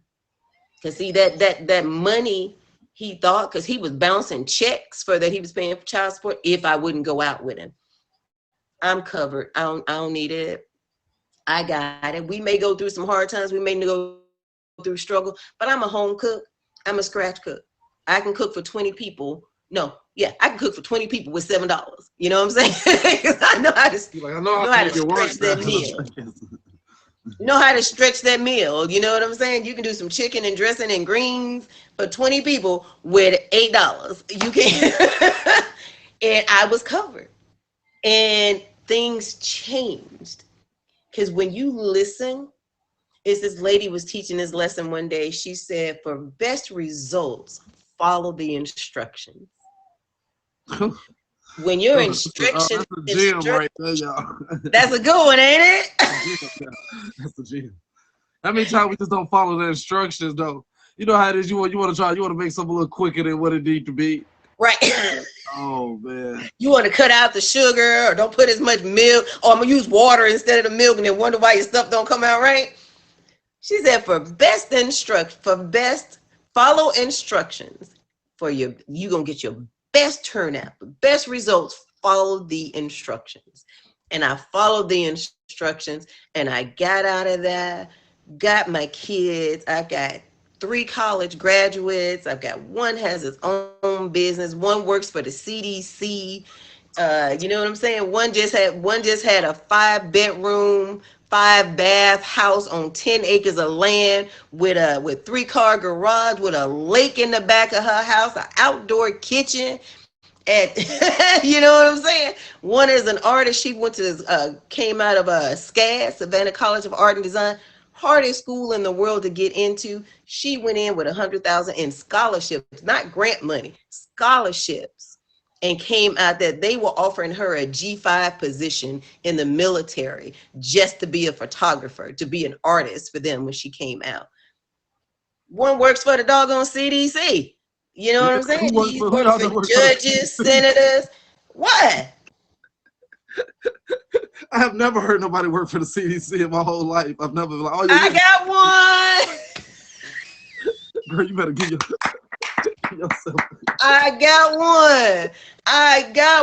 Cause see that money, he thought, cause he was bouncing checks for that he was paying for child support. If I wouldn't go out with him, I'm covered. I don't need it. I got it. We may go through some hard times. We may go through struggle, but I'm a home cook. I'm a scratch cook. I can cook for 20 people. No, yeah, I can cook for 20 people with $7. You know what I'm saying? Cause I know how to, I know how to stretch that meal. Know how to stretch that meal. You know what I'm saying? You can do some chicken and dressing and greens for 20 people with $8. You can. And I was covered. And things changed. Because when you listen, is this lady was teaching this lesson one day. She said, for best results, follow the instructions. When you're instructions, that's a gym right there, y'all. That's a good one, ain't it? That's the gym. How many times we just don't follow the instructions, though? You know how it is. You want to make something a little quicker than what it needs to be. Right. Oh man. You want to cut out the sugar, or don't put as much milk, or I'm gonna use water instead of the milk, and then wonder why your stuff don't come out right. She said, for best follow instructions you gonna get your best turnout, the best results. Follow the instructions. And I followed the instructions, and I got out of that, got my kids. I got 3 college graduates. I've got one has his own business. One works for the CDC. You know what I'm saying? One just had a 5-bedroom, 5-bath house on 10 acres of land with 3-car garage, with a lake in the back of her house, an outdoor kitchen. And you know what I'm saying? One is an artist. She went to came out of SCAD, Savannah College of Art and Design, hardest school in the world to get into. She went in with $100,000 in scholarships, not grant money, scholarships, and came out that they were offering her a G5 position in the military just to be a photographer, to be an artist for them when she came out. One works for the doggone CDC. You know what I'm saying? He's working for judges, senators. What? I have never heard nobody work for the CDC in my whole life. I've never been like, oh, I got one. Girl, you better give yourself. I got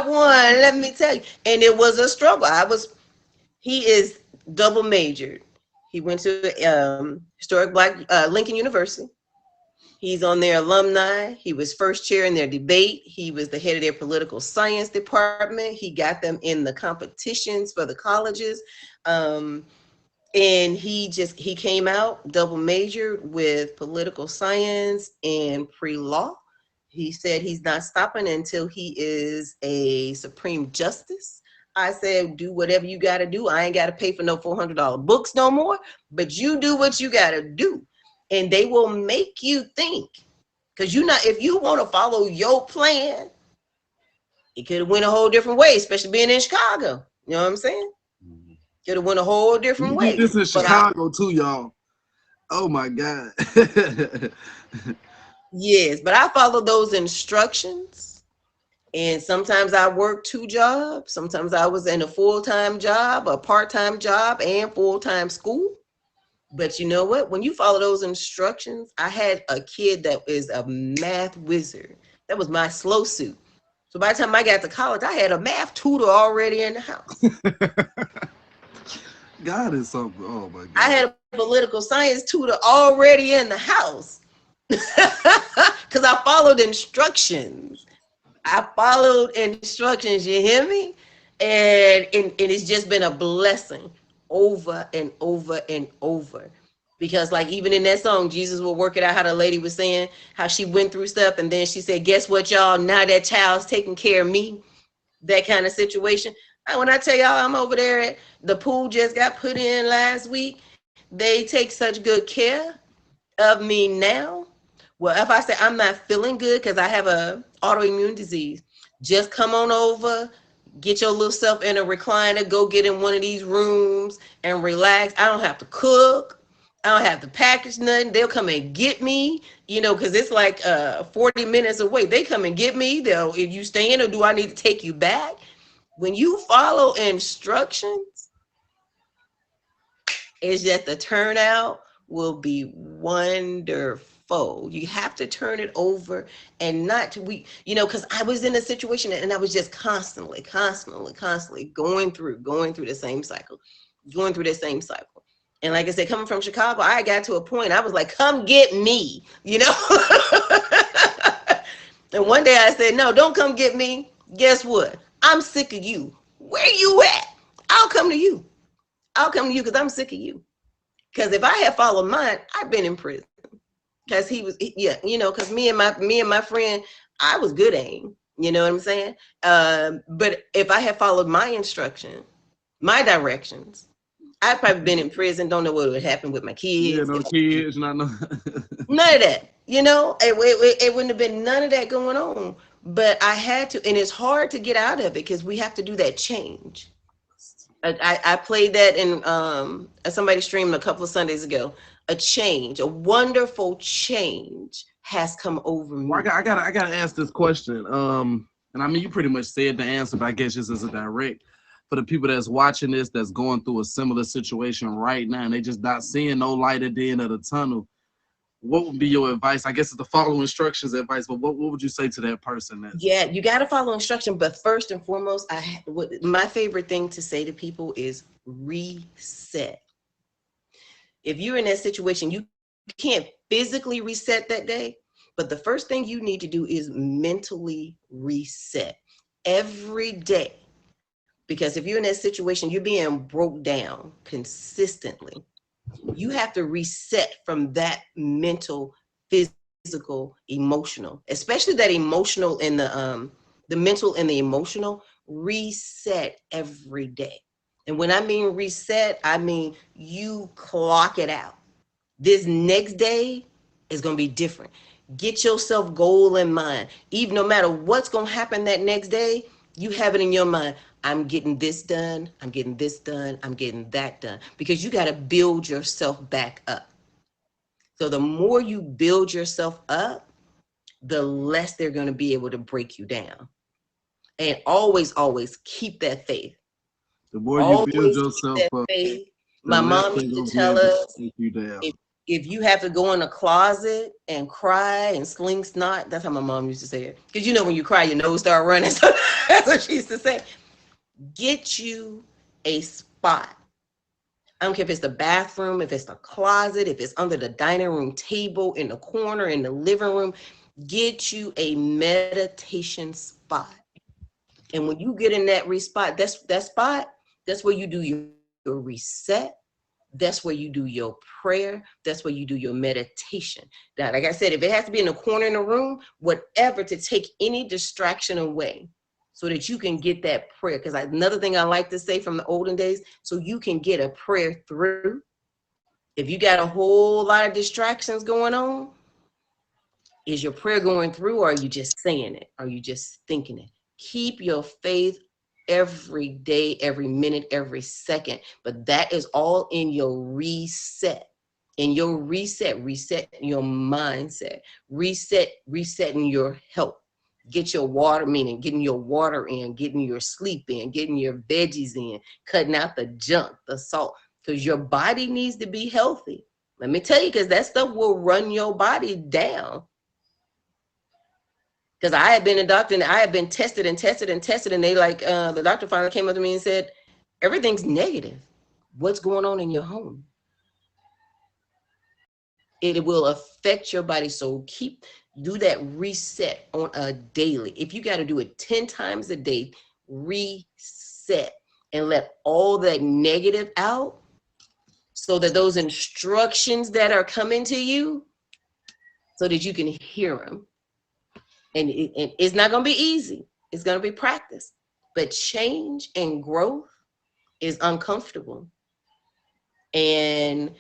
one. Let me tell you. And it was a struggle. He is double majored. He went to historic Black Lincoln University. He's on their alumni. He was first chair in their debate. He was the head of their political science department. He got them in the competitions for the colleges. And he came out double majored with political science and pre-law. He said he's not stopping until he is a Supreme Justice. I said, do whatever you got to do. I ain't got to pay for no $400 books no more, but you do what you got to do. and they will make you think. Because if you want to follow your plan, it could have went a whole different way, especially being in Chicago. You know what I'm saying? Could have went a whole different You did way. this in But Chicago too, y'all. Oh my God. yes, but I followed those instructions. And sometimes I worked 2 jobs. Sometimes I was in a full-time job, a part-time job, and full-time school. But you know what? When you follow those instructions, I had a kid that is a math wizard. That was my slow suit. So by the time I got to college, I had a math tutor already in the house. God is so good. Oh my God. I had a political science tutor already in the house because I followed instructions. I followed instructions, you hear me? And it's just been a blessing over and over and over. Because like even in that song, Jesus will work it out, how the lady was saying, how she went through stuff. And then she said, guess what, y'all? Now that child's taking care of me. That kind of situation. When I tell y'all I'm over there at the pool just got put in last week, they take such good care of me now. Well, if I say I'm not feeling good because I have a autoimmune disease, just come on over, get your little self in a recliner, go get in one of these rooms and relax. I don't have to cook. I don't have to package nothing. They'll come and get me, because it's like 40 minutes away. They come and get me. If you staying or do I need to take you back? When you follow instructions, it's just the turnout will be wonderful. You have to turn it over and not to because I was in a situation and I was just constantly going through the same cycle, And like I said, coming from Chicago, I got to a point, I was like, come get me, And one day I said, no, don't come get me. Guess what? I'm sick of you. Where you at? I'll come to you. Because I'm sick of you. Because if I had followed mine, I'd been in prison. Because because me and my friend, I was good aim. You know what I'm saying? But if I had followed my instruction, my directions, I'd probably been in prison. Don't know what would happen with my kids. Yeah, no kids, not no. None of that. It wouldn't have been none of that going on. But I had to, and it's hard to get out of it because we have to do that change. I played that in somebody streamed a couple of Sundays ago. A wonderful change has come over me. Well, I gotta ask this question. And I mean, you pretty much said the answer, but I guess just as a direct for the people that's watching this, that's going through a similar situation right now, and they just not seeing no light at the end of the tunnel. What would be your advice? I guess it's the follow instructions advice, but what would you say to that person? Yeah, you got to follow instruction. But first and foremost, my favorite thing to say to people is reset. If you're in that situation, you can't physically reset that day, but the first thing you need to do is mentally reset every day. Because if you're in that situation, you're being broke down consistently. You have to reset from that mental, physical, emotional, especially that emotional and the mental and the emotional. Reset every day. And when I mean reset, I mean you clock it out. This next day is going to be different. Get yourself goal in mind. Even no matter what's going to happen that next day, you have it in your mind. I'm getting this done. I'm getting this done. I'm getting that done. Because you got to build yourself back up. So the more you build yourself up, the less they're going to be able to break you down. And always, always keep that faith. The more you build yourself up, my mom used to tell us, if you have to go in a closet and cry and sling snot, that's how my mom used to say it. Because when you cry, your nose start running. So that's what she used to say. Get you a spot. I don't care if it's the bathroom, if it's the closet, if it's under the dining room table, in the corner, in the living room. Get you a meditation spot. And when you get in that spot, that's where you do your reset. That's where you do your prayer. That's where you do your meditation. Now, like I said, if it has to be in the corner in the room, whatever, to take any distraction away so that you can get that prayer. Because another thing I like to say from the olden days, so you can get a prayer through, If you got a whole lot of distractions going on, is your prayer going through, or are you just saying it? Are you just thinking it? Keep your faith every day, every minute, every second. But that is all in your reset. In your reset, reset your mindset, resetting your health. Get your water, meaning getting your water in, getting your sleep in, getting your veggies in, cutting out the junk, the salt, because your body needs to be healthy. Let me tell you, because that stuff will run your body down. Because I had been a doctor and I had been tested and tested and tested, and they like the doctor finally came up to me and said, everything's negative. What's going on in your home? It will affect your body. So do that reset on a daily. If you got to do it 10 times a day, reset and let all that negative out, so that those instructions that are coming to you, so that you can hear them. And it's not going to be easy. It's going to be practice. But change and growth is uncomfortable. And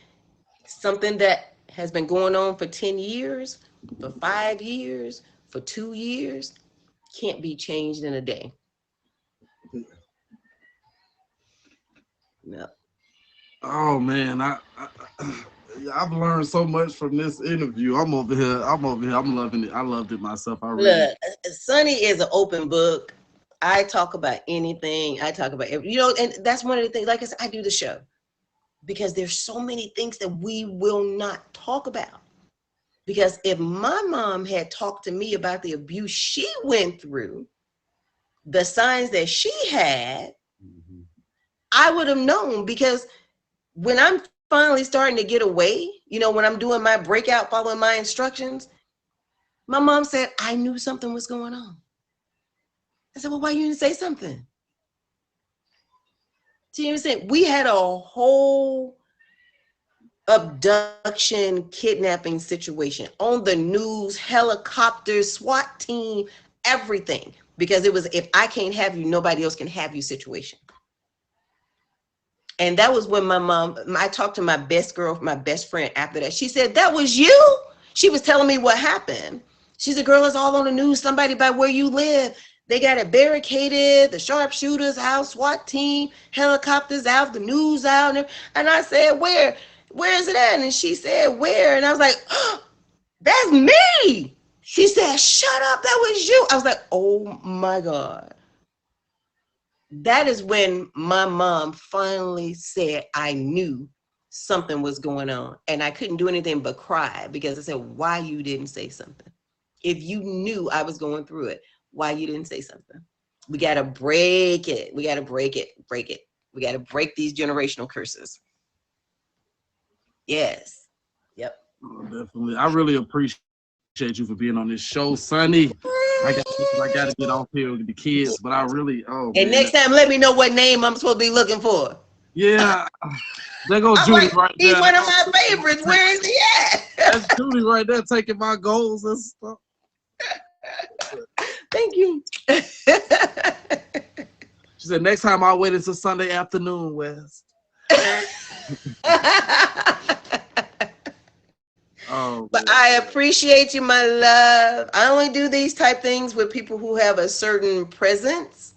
something that has been going on for 10 years, for 5 years, for 2 years, can't be changed in a day. No. Oh man, I've learned so much from this interview. I'm over here. I'm loving it. I loved it myself. I really. Look, Sonny is an open book. I talk about anything. I talk about every, and that's one of the things. Like I said, I do the show because there's so many things that we will not talk about. Because if my mom had talked to me about the abuse she went through, the signs that she had, I would have known. Because when I'm finally starting to get away, when I'm doing my breakout, following my instructions, my mom said, I knew something was going on. I said, well, why you didn't say something? See what I'm saying? We had a whole abduction, kidnapping situation on the news, helicopters, SWAT team, everything. Because it was, if I can't have you, nobody else can have you situation. And that was when my mom, I talked to my best friend after that. She said, that was you? She was telling me what happened. She said, girl, it's all on the news. Somebody by where you live, they got it barricaded, the sharpshooters out, SWAT team, helicopters out, the news out. And I said, where is it at? And she said, where? And I was like, oh, that's me. She said, shut up, that was you. I was like, oh my God. That is when my mom finally said, I knew something was going on. And I couldn't do anything but cry, because I said, why you didn't say something? If you knew I was going through it, why you didn't say something? We got to break it. We got to break it. We got to break these generational curses. Yes. Yep. Oh, definitely. I really appreciate you for being on this show, Sonny. I got to get off here with the kids, but I really, And next time, let me know what name I'm supposed to be looking for. Yeah. There goes Judy right there. He's one of my favorites. Where is he at? That's Judy right there taking my goals and stuff. Thank you. She said, next time I'll wait until Sunday afternoon, Wes. Oh, but I appreciate you, my love. I only do these type things with people who have a certain presence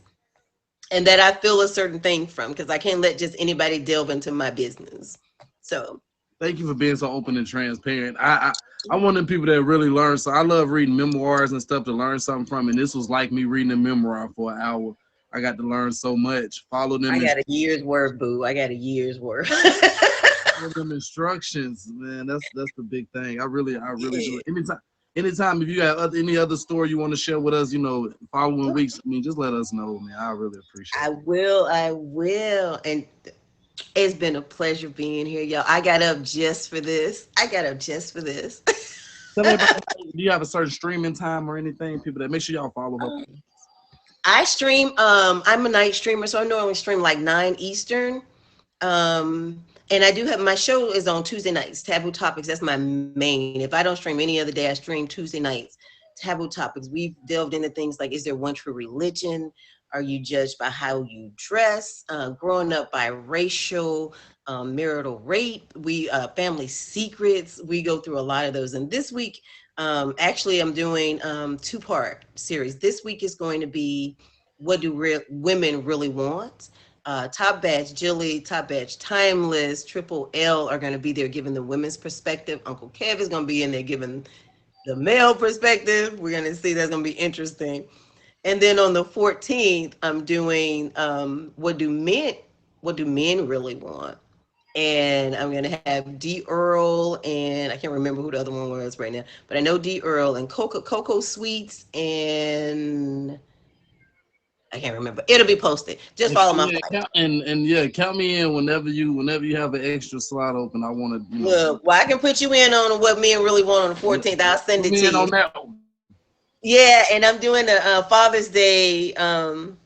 and that I feel a certain thing from, because I can't let just anybody delve into my business. So thank you for being so open and transparent. I'm one of them people that really learn. So I love reading memoirs and stuff to learn something from. And this was like me reading a memoir for an hour. I got to learn so much. Follow them. I got a year's worth, boo. I got a year's worth. Follow them instructions, man. That's the big thing. I really do it. Anytime if you got any other story you want to share with us, following weeks, just let us know, man. I really appreciate it. I will. And it's been a pleasure being here, y'all. I got up just for this. Tell me about, do you have a certain streaming time or anything? People that make sure y'all follow her. I stream, I'm a night streamer, so I normally stream like 9 Eastern. And I do have, my show is on Tuesday nights, Taboo Topics. That's my main. If I don't stream any other day, I stream Tuesday nights, Taboo Topics. We've delved into things like, is there one true religion? Are you judged by how you dress? Growing up by racial, marital rape, we family secrets. We go through a lot of those. And this week, actually, I'm doing two-part series. This week is going to be what do women really want? Top Badge Jilly, Top Badge Timeless, Triple L are going to be there giving the women's perspective. Uncle Kev is going to be in there giving the male perspective. We're going to see, that's going to be interesting. And then on the 14th, I'm doing what do men really want? And I'm gonna have D Earl and I can't remember who the other one was right now, but I know D Earl and Cocoa Sweets and I can't remember. It'll be posted. Just follow my Yeah, flight. count me in whenever you have an extra slot open. I want to, Look, well, I can put you in on what men really want on the 14th. I'll send it to you. on that one. Yeah, and I'm doing a Father's Day. I'm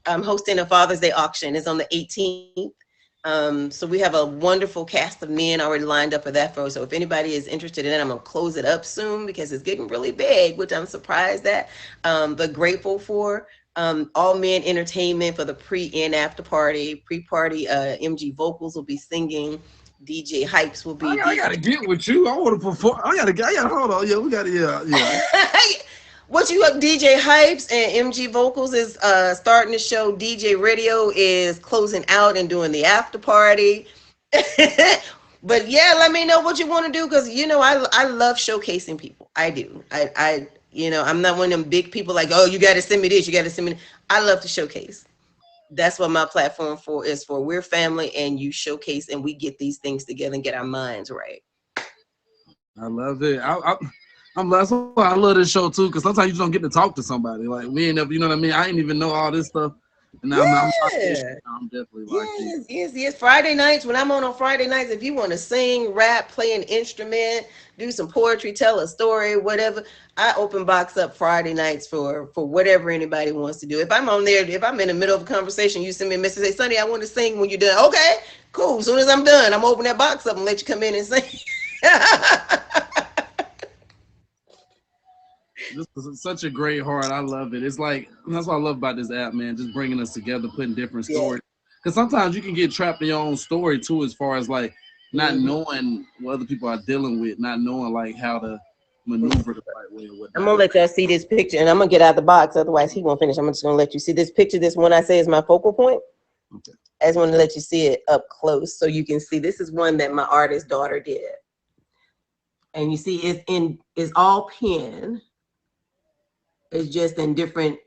hosting a Father's Day auction. It's on the 18th. So we have a wonderful cast of men already lined up for that. So if anybody is interested in it, I'm gonna close it up soon because it's getting really big, which I'm surprised at, but grateful for. All men entertainment for the pre and after party. Pre-party, MG vocals will be singing. DJ Hypes will be. I gotta get with you. I want to perform. I gotta hold on. Yeah, we gotta. Yeah. What you have, DJ Hypes and MG Vocals is starting the show. DJ Radio is closing out and doing the after party. But yeah, let me know what you want to do because I love showcasing people. I do. I'm not one of them big people like, oh, you got to send me this. You got to send me. I love to showcase. That's what my platform is for. We're family, and you showcase, and we get these things together and get our minds right. I love it. That's why I love this show too, because sometimes you just don't get to talk to somebody. Like we ain't never, you know what I mean? I ain't even know all this stuff. And I'm definitely like yes. Friday nights, when I'm on Friday nights, if you want to sing, rap, play an instrument, do some poetry, tell a story, whatever, I open box up Friday nights for whatever anybody wants to do. If I'm on there, if I'm in the middle of a conversation, you send me a message, say, Sonny, I want to sing when you're done. Okay, cool. As soon as I'm done, I'm open that box up and let you come in and sing. This is such a great heart. I love it. It's like, that's what I love about this app, man. Just bringing us together, putting different stories. Because sometimes you can get trapped in your own story too, as far as like not knowing what other people are dealing with, not knowing like how to maneuver the right way or whatnot. I'm gonna let y'all see this picture, and I'm gonna get out the box. Otherwise, he won't finish. I'm just gonna let you see this picture. This one I say is my focal point. Okay. I just want to let you see it up close so you can see. This is one that my artist daughter did, and you see it's all pen. It's just in different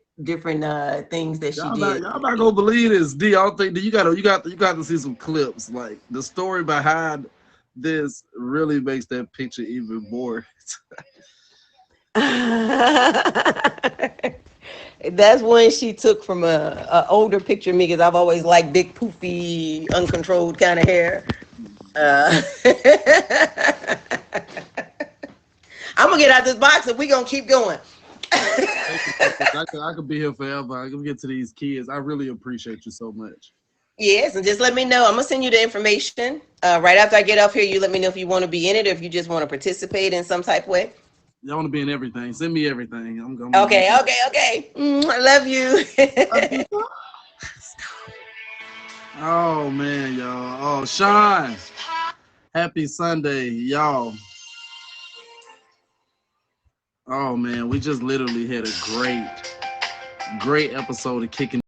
things that she did. Y'all not gonna believe this, D. I don't think that you got to see some clips. Like the story behind this really makes that picture even more. That's one she took from a older picture of me because I've always liked big, poofy, uncontrolled kind of hair. I'm gonna get out this box and we're gonna keep going. I could be here forever. I can get to these kids. I really appreciate you so much. Yes, and just let me know. I'm gonna send you the information right after I get off here. You let me know if you want to be in it or if you just want to participate in some type of way. I want to be in everything. Send me everything. I'm going. Okay. I love you. Oh man, y'all. Oh, Sean. Happy Sunday, y'all. Oh man, we just literally had a great episode of Kickin.